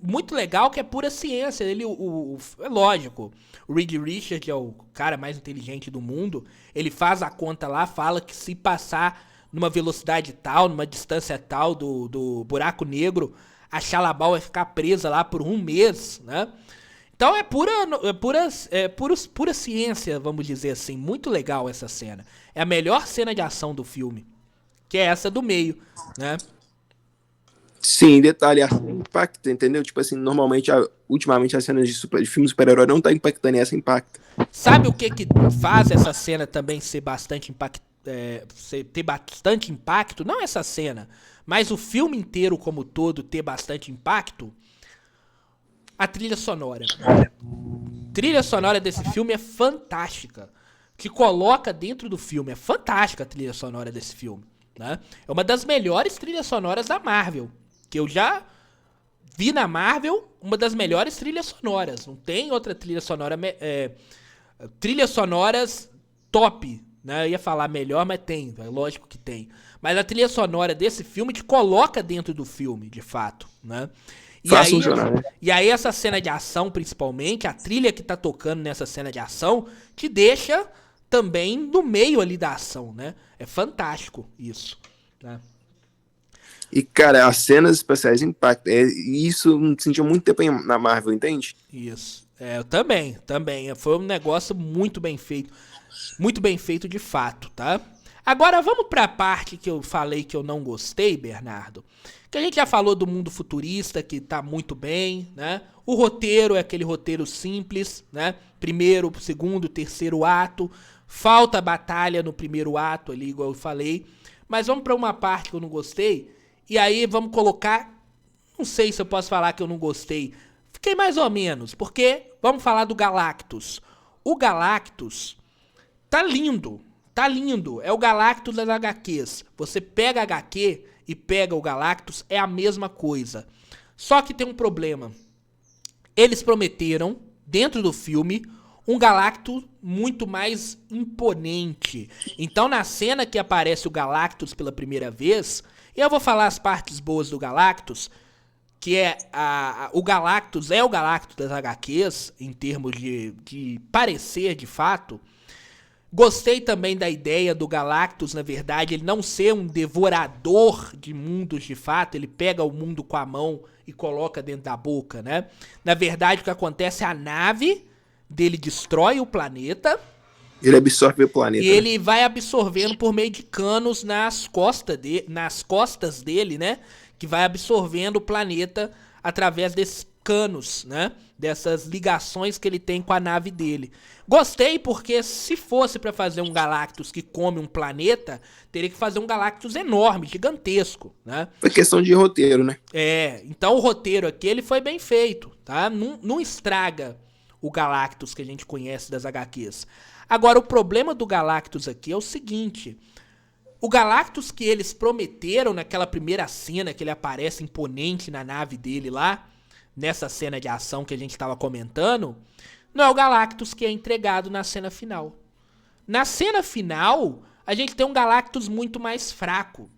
Muito legal que é pura ciência. Ele, é lógico, o Reed Richards é o cara mais inteligente do mundo. Ele faz a conta lá, fala que se passar numa velocidade tal, numa distância tal do buraco negro, a Shalla-Bal vai ficar presa lá por 1 mês, né? Então é pura ciência, vamos dizer assim. Muito legal essa cena. É a melhor cena de ação do filme, que é essa do meio, né? Sim, detalhe, a cena impacta, entendeu? Tipo assim, normalmente, ultimamente as cenas de filme de super-herói não tá impactando e essa impacta. Sabe o que faz essa cena também ser bastante ter bastante impacto? Não essa cena, mas o filme inteiro como todo ter bastante impacto? A trilha sonora. A trilha sonora desse filme é fantástica. Que coloca dentro do filme. É fantástica a trilha sonora desse filme, né? É uma das melhores trilhas sonoras da Marvel. Que eu já vi na Marvel, uma das melhores trilhas sonoras. Não tem outra trilha sonora... trilhas sonoras top, né? Eu ia falar melhor, mas tem. É lógico que tem. Mas a trilha sonora desse filme te coloca dentro do filme, de fato, né? E aí essa cena de ação, principalmente, a trilha que tá tocando nessa cena de ação, te deixa também no meio ali da ação, né? É fantástico isso, né? E, cara, as cenas especiais impactam. Isso não sentia muito tempo na Marvel, entende? Isso. Eu também. Foi um negócio muito bem feito. Muito bem feito de fato, tá? Agora vamos pra parte que eu falei que eu não gostei, Bernardo. Que a gente já falou do mundo futurista, que tá muito bem, né? O roteiro é aquele roteiro simples, né? Primeiro, segundo, terceiro ato. Falta batalha no primeiro ato ali, igual eu falei. Mas vamos pra uma parte que eu não gostei. E aí vamos colocar... Não sei se eu posso falar que eu não gostei. Fiquei mais ou menos, porque vamos falar do Galactus. O Galactus tá lindo. Tá lindo. É o Galactus das HQs. Você pega a HQ e pega o Galactus, é a mesma coisa. Só que tem um problema. Eles prometeram, dentro do filme, um Galactus muito mais imponente. Então, na cena que aparece o Galactus pela primeira vez, e eu vou falar as partes boas do Galactus, que é o Galactus é o Galactus das HQs, em termos de parecer de fato. Gostei também da ideia do Galactus, na verdade, ele não ser um devorador de mundos de fato, ele pega o mundo com a mão e coloca dentro da boca, né? Na verdade, o que acontece é a nave dele destrói o planeta. Ele absorve o planeta. E ele vai absorvendo por meio de canos nas costas dele, né? Que vai absorvendo o planeta através desses canos, né? Dessas ligações que ele tem com a nave dele. Gostei porque se fosse pra fazer um Galactus que come um planeta, teria que fazer um Galactus enorme, gigantesco, né? Foi questão de roteiro, né? Então o roteiro aqui ele foi bem feito, tá? Não estraga o Galactus que a gente conhece das HQs. Agora, o problema do Galactus aqui é o seguinte... O Galactus que eles prometeram naquela primeira cena que ele aparece imponente na nave dele lá, nessa cena de ação que a gente estava comentando, não é o Galactus que é entregado na cena final. Na cena final, a gente tem um Galactus muito mais fraco.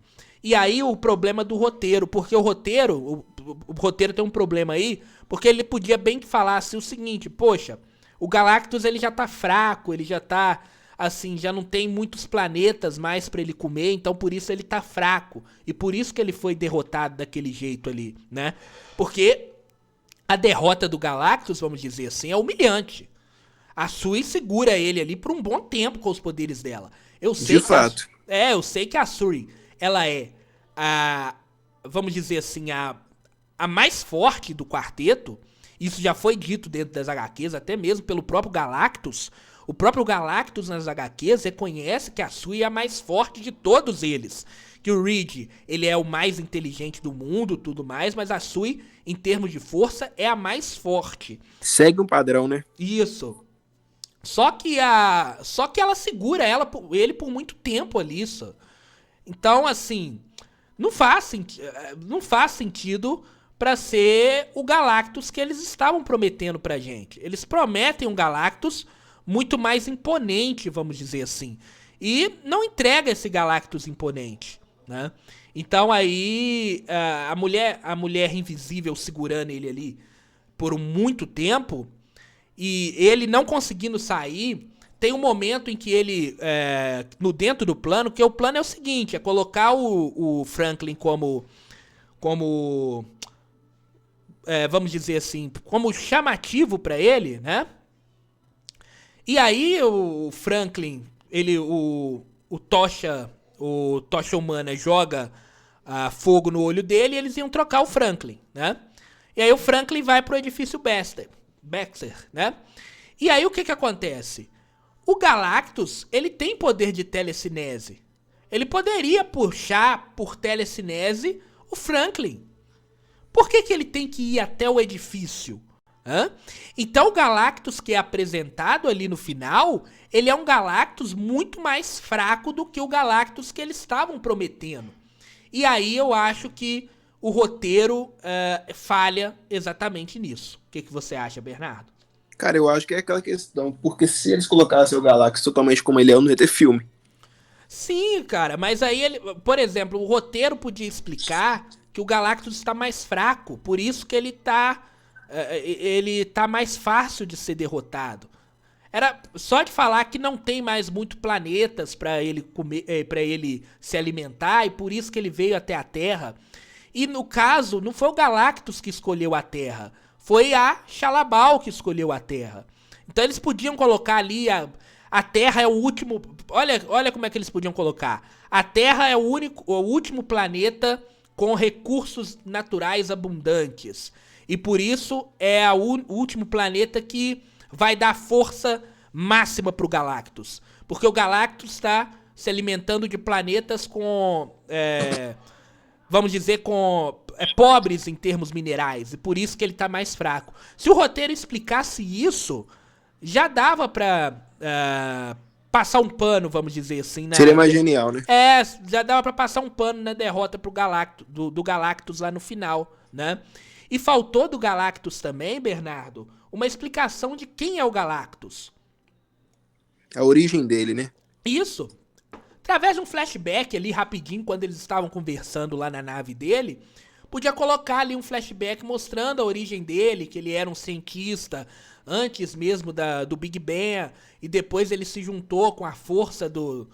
E aí o problema do roteiro, porque o roteiro tem um problema aí, porque ele podia bem que falasse o seguinte, poxa, o Galactus ele já tá fraco, ele já tá... assim, já não tem muitos planetas mais pra ele comer, então por isso ele tá fraco. E por isso que ele foi derrotado daquele jeito ali, né? Porque a derrota do Galactus, vamos dizer assim, é humilhante. A Shuri segura ele ali por um bom tempo com os poderes dela. Eu sei de fato. Eu sei que a Shuri, ela é a... vamos dizer assim, a mais forte do quarteto. Isso já foi dito dentro das HQs, até mesmo pelo próprio Galactus. O próprio Galactus nas HQs reconhece que a Sui é a mais forte de todos eles. Que o Reed, ele é o mais inteligente do mundo, tudo mais, mas a Sui, em termos de força, é a mais forte. Segue um padrão, né? Isso. Só que ela segura ele por muito tempo ali, isso. Então, assim, não faz sentido pra ser o Galactus que eles estavam prometendo pra gente. Eles prometem um Galactus muito mais imponente, vamos dizer assim. E não entrega esse Galactus imponente, né? Então aí a mulher invisível segurando ele ali por muito tempo e ele não conseguindo sair, tem um momento em que ele, no dentro do plano, que o plano é o seguinte, é colocar o Franklin como vamos dizer assim, como chamativo pra ele, né? E aí o Franklin, o Tocha Humana joga fogo no olho dele e eles iam trocar o Franklin, né? E aí o Franklin vai pro edifício Baxter, né? E aí o que acontece? O Galactus, ele tem poder de telecinese. Ele poderia puxar por telecinese o Franklin. Por que ele tem que ir até o edifício? Então o Galactus que é apresentado ali no final, ele é um Galactus muito mais fraco do que o Galactus que eles estavam prometendo. E aí eu acho que o roteiro falha exatamente nisso. O que você acha, Bernardo? Cara, eu acho que é aquela questão, porque se eles colocassem o Galactus totalmente como ele é, não ia ter filme. Sim, cara, mas aí ele, por exemplo, o roteiro podia explicar que o Galactus está mais fraco, por isso que ele tá mais fácil de ser derrotado. Era só de falar que não tem mais muito planetas pra ele comer, para ele se alimentar, e por isso que ele veio até a Terra. E no caso, não foi o Galactus que escolheu a Terra, foi a Shalla-Bal que escolheu a Terra. Então eles podiam colocar ali a Terra é o último. Olha como é que eles podiam colocar. A Terra é o último planeta com recursos naturais abundantes. E por isso é o último planeta que vai dar força máxima pro Galactus. Porque o Galactus está se alimentando de planetas com, vamos dizer, com pobres em termos minerais. E por isso que ele tá mais fraco. Se o roteiro explicasse isso, já dava pra passar um pano, vamos dizer assim. Seria mais genial, né? Já dava pra passar um pano na derrota pro Galactus, do Galactus lá no final, né? E faltou do Galactus também, Bernardo, uma explicação de quem é o Galactus. A origem dele, né? Isso. Através de um flashback ali rapidinho, quando eles estavam conversando lá na nave dele, podia colocar ali um flashback mostrando a origem dele, que ele era um cientista antes mesmo do Big Bang, e depois ele se juntou com a força do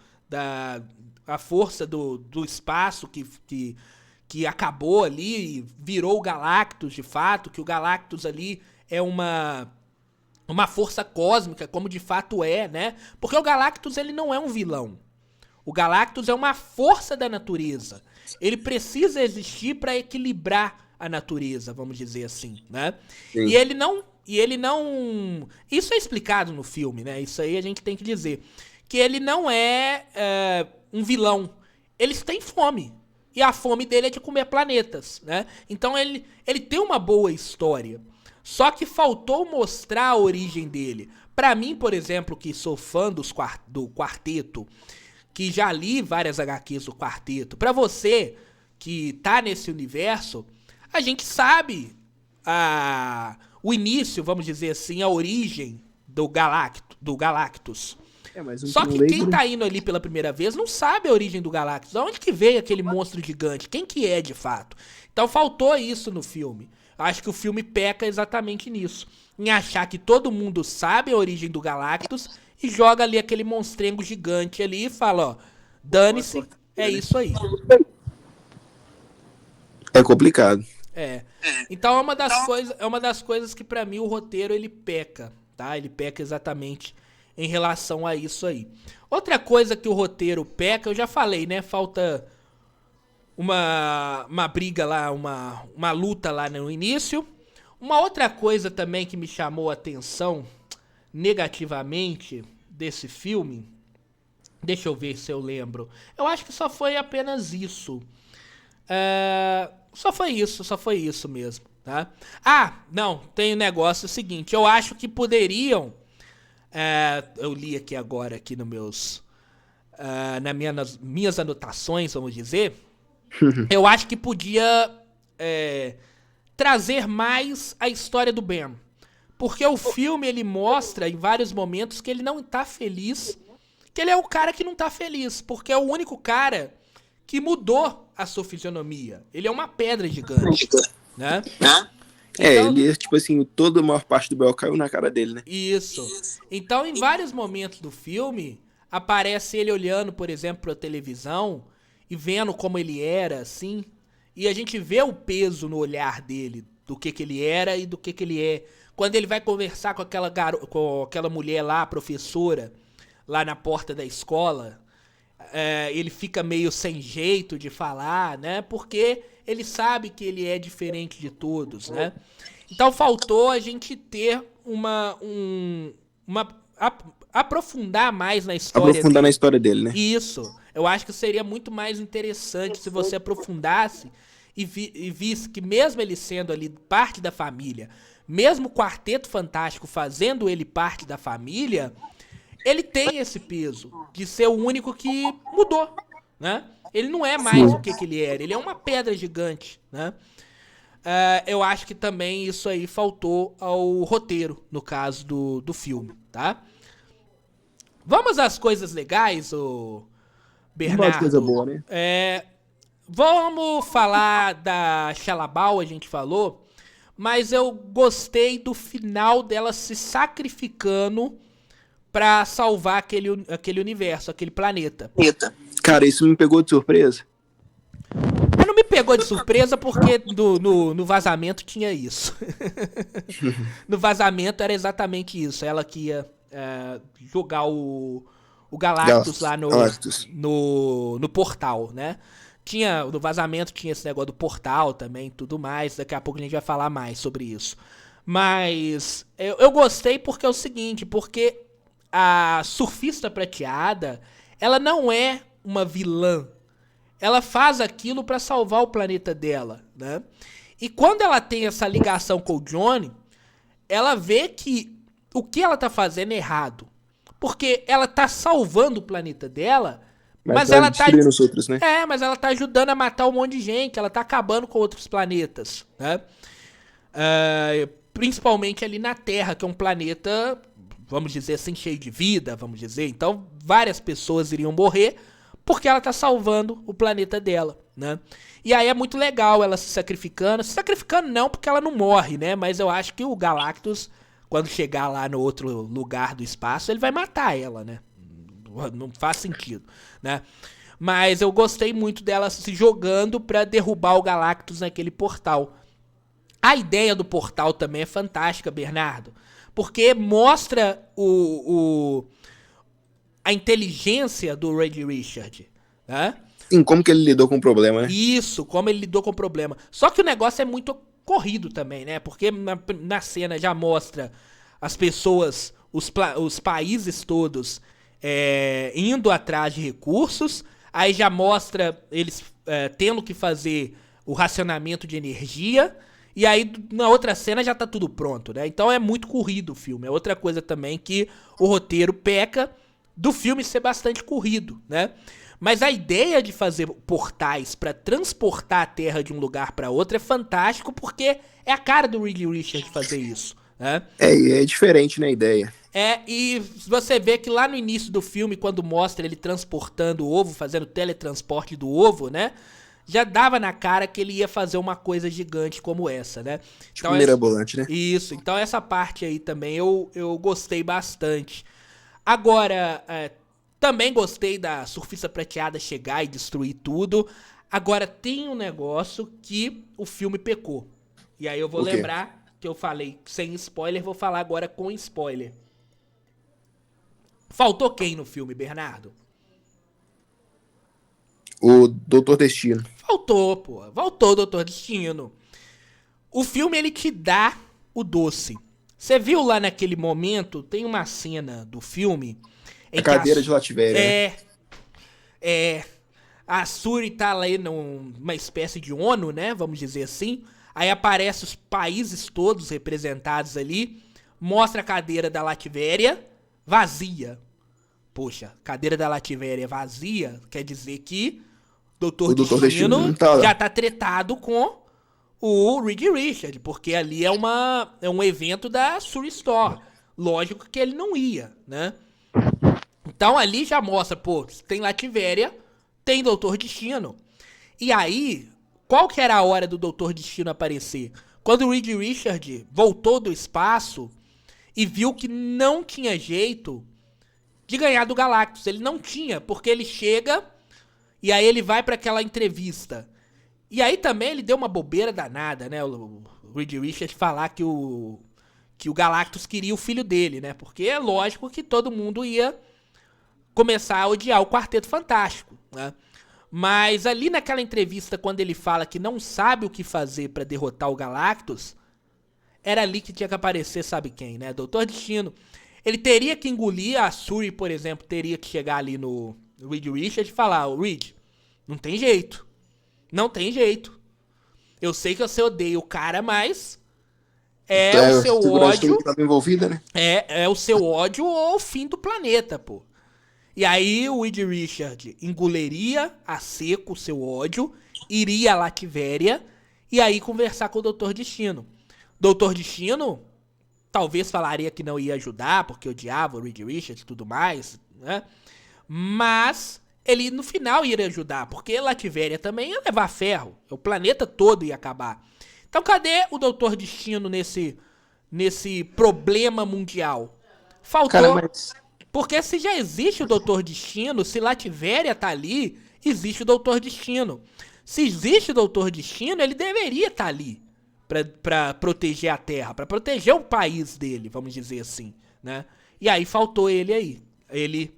espaço que acabou ali e virou o Galactus de fato, que o Galactus ali é uma força cósmica, como de fato é, né? Porque o Galactus ele não é um vilão. O Galactus é uma força da natureza. Ele precisa existir para equilibrar a natureza, vamos dizer assim, né? Sim. E ele não... Isso é explicado no filme, né? Isso aí a gente tem que dizer. Que ele não é um vilão. Eles têm fome. E a fome dele é de comer planetas, né? Então ele tem uma boa história. Só que faltou mostrar a origem dele. Pra mim, por exemplo, que sou fã do Quarteto, que já li várias HQs do Quarteto, pra você que tá nesse universo, a gente sabe o início, vamos dizer assim, a origem do Galactus. Só que quem tá indo ali pela primeira vez não sabe a origem do Galactus. De onde que veio aquele monstro gigante? Quem que é de fato? Então faltou isso no filme. Acho que o filme peca exatamente nisso. Em achar que todo mundo sabe a origem do Galactus e joga ali aquele monstrengo gigante ali e fala, ó, dane-se, é isso aí. É complicado. Então é uma das coisas que pra mim o roteiro ele peca, tá? Ele peca exatamente em relação a isso aí. Outra coisa que o roteiro peca, eu já falei, né? Falta uma briga lá, uma luta lá no início. Uma outra coisa também que me chamou a atenção negativamente desse filme, deixa eu ver se eu lembro. Eu acho que só foi apenas isso. Só foi isso mesmo, tá? Ah, não, tem um negócio seguinte. Eu acho que poderiam... eu li aqui agora, aqui no nas minhas anotações, vamos dizer. Eu acho que podia trazer mais a história do Ben. Porque o filme, ele mostra em vários momentos que ele não tá feliz. Que ele é o cara que não tá feliz. Porque é o único cara que mudou a sua fisionomia. Ele é uma pedra gigante, né? Então, ele, tipo assim, toda a maior parte do Bel caiu na cara dele, né? isso. Então, em vários momentos do filme, aparece ele olhando, por exemplo, pra televisão e vendo como ele era, assim. E a gente vê o peso no olhar dele, do que ele era e do que ele é. Quando ele vai conversar com aquela mulher lá, a professora, lá na porta da escola, ele fica meio sem jeito de falar, né? Porque ele sabe que ele é diferente de todos, né? Então faltou a gente ter aprofundar mais na história Aprofundar dele. na história dele, né? Isso. Eu acho que seria muito mais interessante se você aprofundasse e visse que mesmo ele sendo ali parte da família, mesmo o Quarteto Fantástico fazendo ele parte da família, ele tem esse peso de ser o único que mudou, né? Ele não é mais o que ele era, ele é uma pedra gigante, né? Eu acho que também isso aí faltou ao roteiro, no caso do filme, tá? Vamos às coisas legais, ô Bernardo? Uma coisa boa, né? Vamos falar da Xalabau, a gente falou, mas eu gostei do final dela se sacrificando pra salvar aquele universo, aquele planeta. Cara, isso me pegou de surpresa. Mas não me pegou de surpresa porque no vazamento tinha isso. No vazamento era exatamente isso. Ela que ia jogar o Galactus lá no portal, né? No vazamento tinha esse negócio do portal também, tudo mais. Daqui a pouco a gente vai falar mais sobre isso. Mas eu gostei porque é o seguinte, porque a Surfista Prateada, ela não é uma vilã. Ela faz aquilo pra salvar o planeta dela, né? E quando ela tem essa ligação com o Johnny, ela vê que o que ela tá fazendo é errado. Porque ela tá salvando o planeta dela, mas ela tá destruindo os outros, né? mas ela tá ajudando a matar um monte de gente, ela tá acabando com outros planetas, né? Principalmente ali na Terra, que é um planeta, vamos dizer assim, cheio de vida, vamos dizer. Então, várias pessoas iriam morrer porque ela tá salvando o planeta dela, né? E aí é muito legal ela se sacrificando. Se sacrificando não, porque ela não morre, né? Mas eu acho que o Galactus, quando chegar lá no outro lugar do espaço, ele vai matar ela, né? Não faz sentido, né? Mas eu gostei muito dela se jogando pra derrubar o Galactus naquele portal. A ideia do portal também é fantástica, Bernardo. Porque mostra a inteligência do Reed Richards, né? Sim, como que ele lidou com o problema, né? Isso, como ele lidou com o problema. Só que o negócio é muito corrido também, né? Porque na cena já mostra as pessoas, os países todos indo atrás de recursos. Aí já mostra eles tendo que fazer o racionamento de energia. E aí na outra cena já tá tudo pronto, né? Então é muito corrido o filme. É outra coisa também que o roteiro peca do filme ser bastante corrido, né? Mas a ideia de fazer portais pra transportar a Terra de um lugar pra outro é fantástico, porque é a cara do Reed Richards fazer isso, né? É diferente, né, a ideia. E você vê que lá no início do filme, quando mostra ele transportando o ovo, fazendo teletransporte do ovo, né? Já dava na cara que ele ia fazer uma coisa gigante como essa, né? Tipo mirabolante, né? Isso, então essa parte aí também eu gostei bastante. Agora, também gostei da Surfista Prateada chegar e destruir tudo. Agora, tem um negócio que o filme pecou. E aí eu vou lembrar que eu falei sem spoiler, vou falar agora com spoiler. Faltou quem no filme, Bernardo? O Doutor Destino. Faltou o Doutor Destino. O filme, ele te dá o doce. Você viu lá naquele momento, tem uma cena do filme... A cadeira de Lativéria. A Shuri tá lá numa espécie de ONU, né? Vamos dizer assim. Aí aparece os países todos representados ali. Mostra a cadeira da Lativéria vazia. Poxa, cadeira da Lativéria vazia quer dizer que o Dr. Destino já tá tretado com o Reed Richards, porque ali é um evento da Shuri Store. Lógico que ele não ia, né? Então ali já mostra, pô, tem Lativéria, tem Dr. Destino. E aí, qual que era a hora do Dr. Destino aparecer? Quando o Reed Richards voltou do espaço e viu que não tinha jeito de ganhar do Galactus. Ele não tinha, porque ele chega e aí ele vai pra aquela entrevista. E aí também ele deu uma bobeira danada, né? O Reed Richards falar que o Galactus queria o filho dele, né? Porque é lógico que todo mundo ia começar a odiar o Quarteto Fantástico, né? Mas ali naquela entrevista, quando ele fala que não sabe o que fazer pra derrotar o Galactus, era ali que tinha que aparecer, sabe quem, né? Dr. Destino. Ele teria que engolir, a Shuri, por exemplo, teria que chegar ali no Reed Richards e falar: Reed, não tem jeito. Não tem jeito. Eu sei que você odeia o cara, mas o seu ódio... Que tava envolvida, né? É o seu ódio ou o fim do planeta, pô. E aí o Reed Richards engoleria a seco o seu ódio, iria a Lativéria e aí conversar com o Dr. Destino. Dr. Destino talvez falaria que não ia ajudar, porque odiava o Reed Richards e tudo mais, né? Mas ele no final iria ajudar, porque Lativéria também ia levar ferro. O planeta todo ia acabar. Então cadê o Dr. Destino nesse problema mundial? Faltou... Cara, mas... Porque se já existe o Dr. Destino, se Lativéria tá ali, existe o Dr. Destino. Se existe o Dr. Destino, ele deveria estar ali pra proteger a Terra, pra proteger o país dele, vamos dizer assim, né? E aí faltou ele aí. Ele,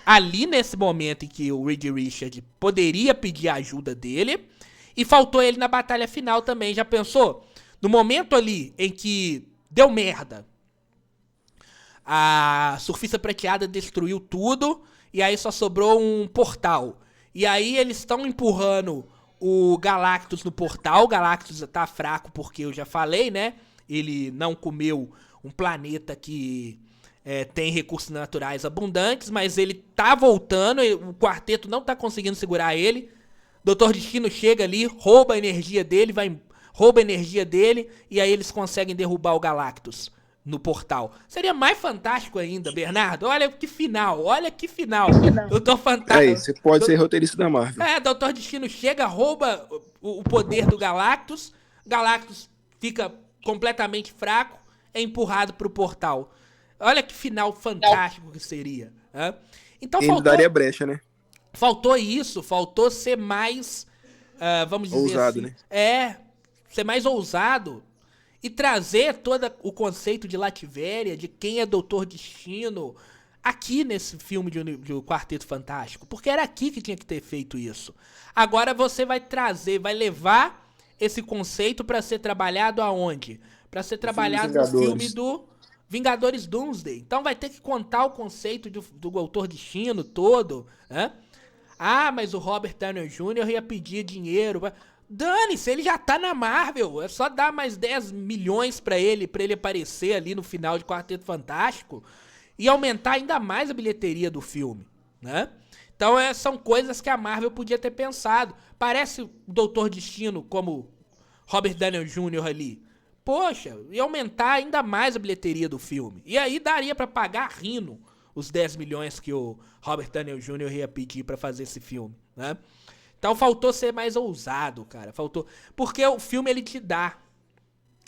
ali nesse momento em que o Reed Richards poderia pedir a ajuda dele, e faltou ele na batalha final também, já pensou? No momento ali em que deu merda, a Surfista Prateada destruiu tudo e aí só sobrou um portal. E aí eles estão empurrando o Galactus no portal. O Galactus tá fraco porque eu já falei, né? Ele não comeu um planeta que tem recursos naturais abundantes, mas ele tá voltando, o quarteto não tá conseguindo segurar ele. Dr. Destino chega ali, rouba a energia dele, rouba a energia dele e aí eles conseguem derrubar o Galactus no portal. Seria mais fantástico ainda, Bernardo. Olha que final, Doutor Fantástico. Você pode ser roteirista da Marvel. Doutor Destino chega, rouba o poder do Galactus. Galactus fica completamente fraco, é empurrado pro portal. Olha que final fantástico que seria. Então ele daria brecha, né? Faltou isso, faltou ser mais, vamos dizer ousado, assim, né? Ser mais ousado. E trazer todo o conceito de Lativéria, de quem é Doutor Destino, aqui nesse filme de Quarteto Fantástico. Porque era aqui que tinha que ter feito isso. Agora você vai levar esse conceito pra ser trabalhado aonde? Pra ser trabalhado no filme do Vingadores Doomsday. Então vai ter que contar o conceito do Doutor Destino todo, né? Ah, mas o Robert Downey Jr. ia pedir dinheiro... Dane-se, ele já tá na Marvel. É só dar mais 10 milhões pra ele aparecer ali no final de Quarteto Fantástico e aumentar ainda mais a bilheteria do filme, né? Então são coisas que a Marvel podia ter pensado. Parece o Doutor Destino como Robert Downey Jr. ali. Poxa, ia aumentar ainda mais a bilheteria do filme. E aí daria pra pagar rindo os 10 milhões que o Robert Downey Jr. ia pedir pra fazer esse filme, né? Então faltou ser mais ousado, cara. Faltou. Porque o filme ele te dá.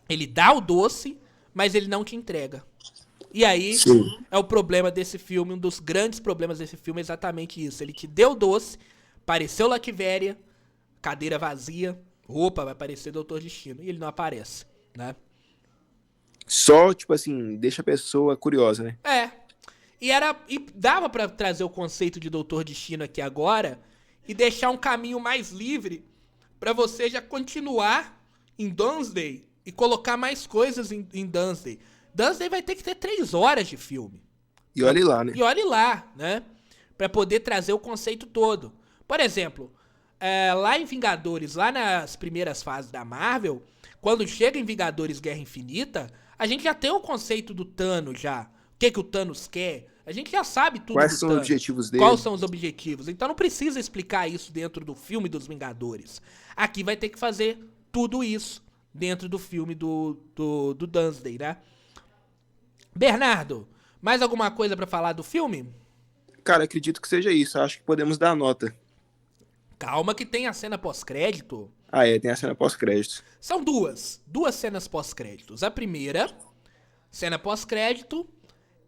Ele dá o doce, mas ele não te entrega. E aí é o problema desse filme. Um dos grandes problemas desse filme é exatamente isso. Ele te deu o doce, pareceu Lativéria, cadeira vazia. Opa, vai aparecer Doutor Destino. E ele não aparece, né? Só, tipo assim, deixa a pessoa curiosa, né? E dava pra trazer o conceito de Doutor Destino aqui agora e deixar um caminho mais livre pra você já continuar em Doomsday e colocar mais coisas em Doomsday. Dunsday vai ter que ter 3 horas de filme. E olhe lá, né? E olhe lá, né? Pra poder trazer o conceito todo. Por exemplo, lá em Vingadores, lá nas primeiras fases da Marvel, quando chega em Vingadores Guerra Infinita, a gente já tem o conceito do Thanos já. O que o Thanos quer. A gente já sabe tudo Quais do são Thanos. os objetivos dele? Quais são os objetivos. Então não precisa explicar isso dentro do filme dos Vingadores. Aqui vai ter que fazer tudo isso dentro do filme do Dunsday, né? Bernardo, mais alguma coisa pra falar do filme? Cara, acredito que seja isso. Acho que podemos dar nota. Calma que tem a cena pós-crédito. Ah, é, tem a cena pós-crédito. São duas cenas pós-créditos. A primeira, cena pós-crédito.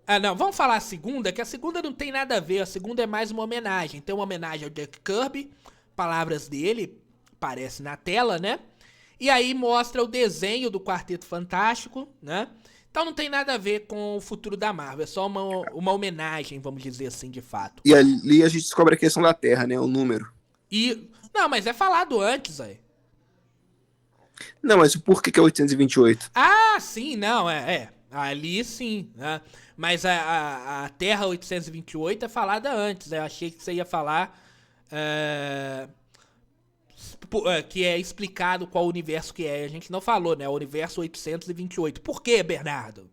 Ah, não, vamos falar a segunda, que a segunda não tem nada a ver. A segunda é mais uma homenagem. Tem uma homenagem ao Jack Kirby, palavras dele, aparece na tela, né? E aí mostra o desenho do Quarteto Fantástico, né? Então não tem nada a ver com o futuro da Marvel, é só uma homenagem, vamos dizer assim, de fato. E ali a gente descobre a questão da Terra, né? O número. Não, mas é falado antes, aí. Não, mas o porquê que é 828? Ah, sim, não, ali sim, né? Mas a Terra 828 é falada antes, eu achei que você ia falar que é explicado qual universo que é. A gente não falou, né? O universo 828. Por quê, Bernardo?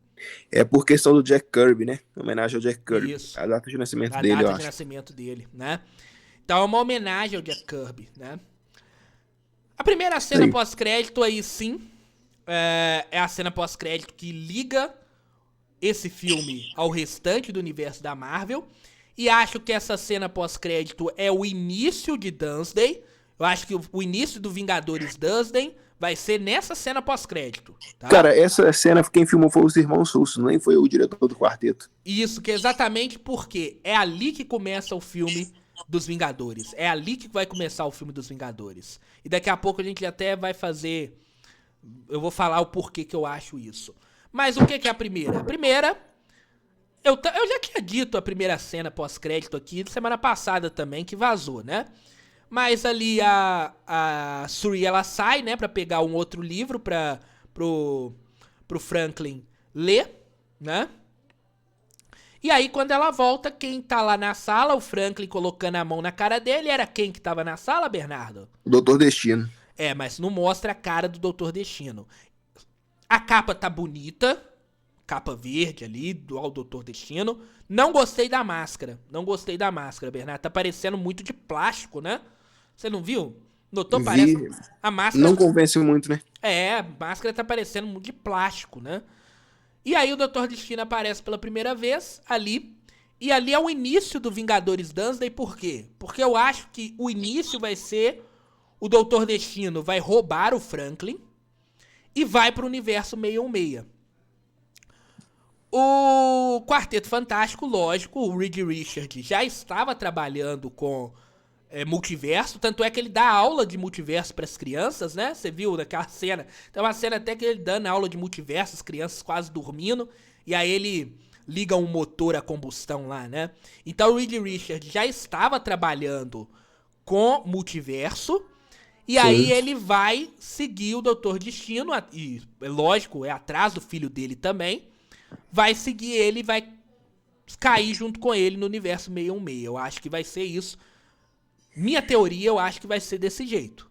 É por questão do Jack Kirby, né? Homenagem ao Jack Kirby. Isso. A data de nascimento A dele, eu data acho. de nascimento dele, né? Então é uma homenagem ao Jack Kirby, né? A primeira cena pós-crédito aí sim é a cena pós-crédito que liga esse filme ao restante do universo da Marvel. E acho que essa cena pós-crédito é o início de Dunsday. Eu acho que o início do Vingadores Dunsday vai ser nessa cena pós-crédito. Tá? Cara, essa cena quem filmou foi os irmãos Russo, nem foi o diretor do quarteto. Isso, que é exatamente porque é ali que começa o filme dos Vingadores. É ali que vai começar o filme dos Vingadores. E daqui a pouco a gente até vai fazer... Eu vou falar o porquê que eu acho isso. Mas o que é a primeira? A primeira... Eu já tinha dito a primeira cena pós-crédito aqui semana passada também, que vazou, né? Mas ali a Shuri, ela sai, né, pra pegar um outro livro pro Franklin ler, né? E aí, quando ela volta, quem tá lá na sala, o Franklin colocando a mão na cara dele, era quem que tava na sala, Bernardo? O Doutor Destino. Mas não mostra a cara do Doutor Destino. A capa tá bonita, capa verde ali, ao Doutor Destino. Não gostei da máscara, Bernardo. Tá parecendo muito de plástico, né? Você não viu? Notou? Parece... A máscara... Não convence muito, né? A máscara tá parecendo muito de plástico, né? E aí o Doutor Destino aparece pela primeira vez ali. E ali é o início do Vingadores Dunsday. Por quê? Porque eu acho que o início vai ser... O Doutor Destino vai roubar o Franklin e vai pro universo 616. O Quarteto Fantástico, lógico, o Reed Richards já estava trabalhando com multiverso, tanto é que ele dá aula de multiverso para as crianças, né? Você viu naquela cena? Tem uma cena até que ele dando aula de multiverso, as crianças quase dormindo, e aí ele liga um motor a combustão lá, né? Então o Reed Richards já estava trabalhando com multiverso, e aí ele vai seguir o Doutor Destino, e lógico, é atrás do filho dele também, vai seguir ele e vai cair junto com ele no universo 616. Eu acho que vai ser isso. Minha teoria, eu acho que vai ser desse jeito.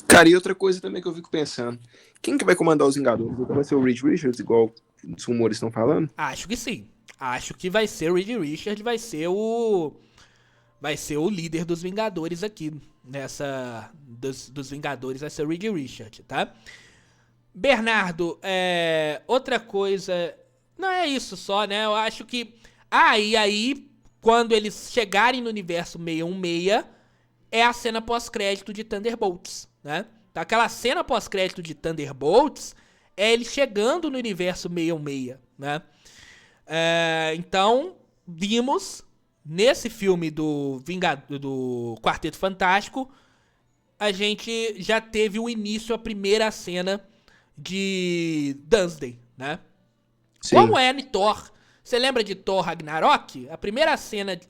Cara, e outra coisa também que eu fico pensando. Quem que vai comandar os Vingadores? Vai ser o Reed Richards, igual os rumores estão falando? Acho que sim. Acho que vai ser o Reed Richards, vai ser o líder dos Vingadores aqui. Dos Vingadores vai ser o Reed Richards, tá? Bernardo, outra coisa... Não é isso só, né? Eu acho que... e aí, quando eles chegarem no universo 616, é a cena pós-crédito de Thunderbolts, né? Então, aquela cena pós-crédito de Thunderbolts é ele chegando no universo 616, né? Então, vimos nesse filme do Quarteto Fantástico, a gente já teve o início, a primeira cena de Dunsday, né? Sim. Como é no Thor? Você lembra de Thor Ragnarok? A primeira cena,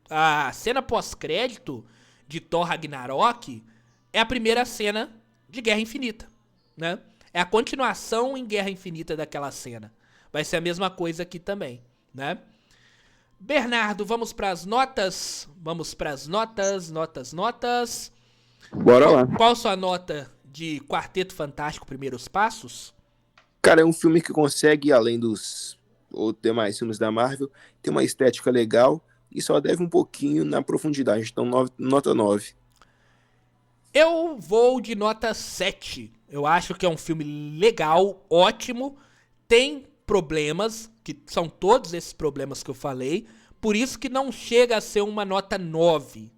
a cena pós-crédito de Thor Ragnarok é a primeira cena de Guerra Infinita, né? É a continuação em Guerra Infinita daquela cena. Vai ser a mesma coisa aqui também, né? Bernardo, vamos pras notas? Vamos pras notas. Bora lá. Qual sua nota de Quarteto Fantástico Primeiros Passos? Cara, é um filme que consegue, além dos demais filmes da Marvel, ter uma estética legal e só deve um pouquinho na profundidade. Então, nota 9. Eu vou de nota 7. Eu acho que é um filme legal, ótimo. Tem problemas, que são todos esses problemas que eu falei. Por isso que não chega a ser uma nota 9.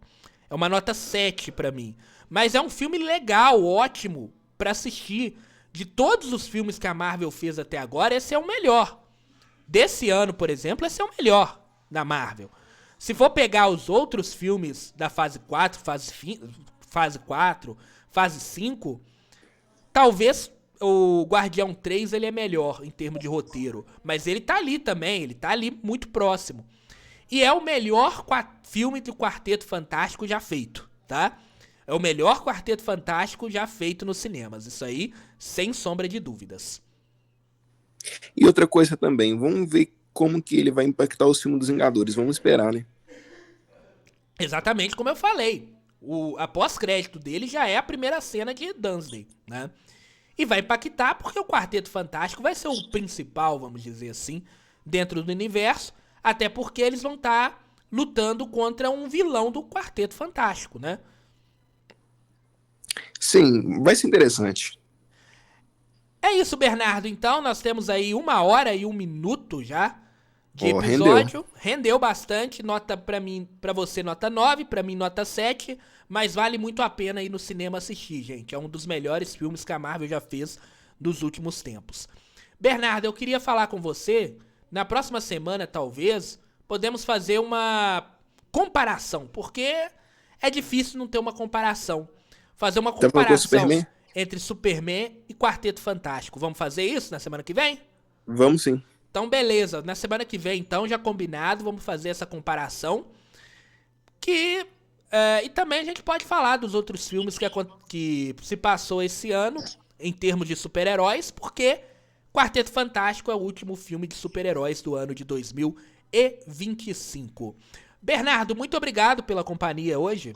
É uma nota 7 pra mim. Mas é um filme legal, ótimo pra assistir. De todos os filmes que a Marvel fez até agora, esse é o melhor. Desse ano, por exemplo, esse é o melhor da Marvel. Se for pegar os outros filmes da fase 4, fase 5, talvez o Guardião 3 ele é melhor em termos de roteiro. Mas ele tá ali também, ele tá ali muito próximo. E é o melhor filme do Quarteto Fantástico já feito, tá? É o melhor Quarteto Fantástico já feito nos cinemas. Isso aí, sem sombra de dúvidas. E outra coisa também, vamos ver como que ele vai impactar os filmes dos Vingadores. Vamos esperar, né? Exatamente como eu falei. A pós-crédito dele já é a primeira cena de Dunsday, né? E vai impactar porque o Quarteto Fantástico vai ser o principal, vamos dizer assim, dentro do universo. Até porque eles vão estar lutando contra um vilão do Quarteto Fantástico, né? Sim, vai ser interessante. É isso, Bernardo. Então, nós temos aí 1 hora e 1 minuto já de Ó, episódio. Rendeu bastante. Nota pra mim, pra você, nota 9. Pra mim, nota 7. Mas vale muito a pena ir no cinema assistir, gente. É um dos melhores filmes que a Marvel já fez dos últimos tempos. Bernardo, eu queria falar com você. Na próxima semana, talvez, podemos fazer uma comparação. Porque é difícil não ter uma comparação. Fazer uma comparação entre Superman e Quarteto Fantástico. Vamos fazer isso na semana que vem? Vamos sim. Então, beleza. Na semana que vem, então, já combinado, vamos fazer essa comparação. E também a gente pode falar dos outros filmes que se passou esse ano, em termos de super-heróis, porque Quarteto Fantástico é o último filme de super-heróis do ano de 2025. Bernardo, muito obrigado pela companhia hoje.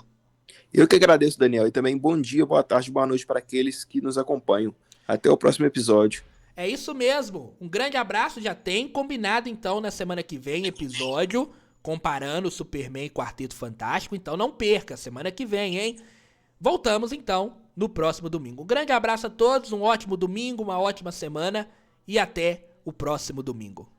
Eu que agradeço, Daniel. E também bom dia, boa tarde, boa noite para aqueles que nos acompanham. Até o próximo episódio. É isso mesmo. Um grande abraço. Já tem combinado, então, na semana que vem, episódio comparando Superman e Quarteto Fantástico. Então não perca, semana que vem, hein? Voltamos, então, no próximo domingo. Um grande abraço a todos, um ótimo domingo, uma ótima semana e até o próximo domingo.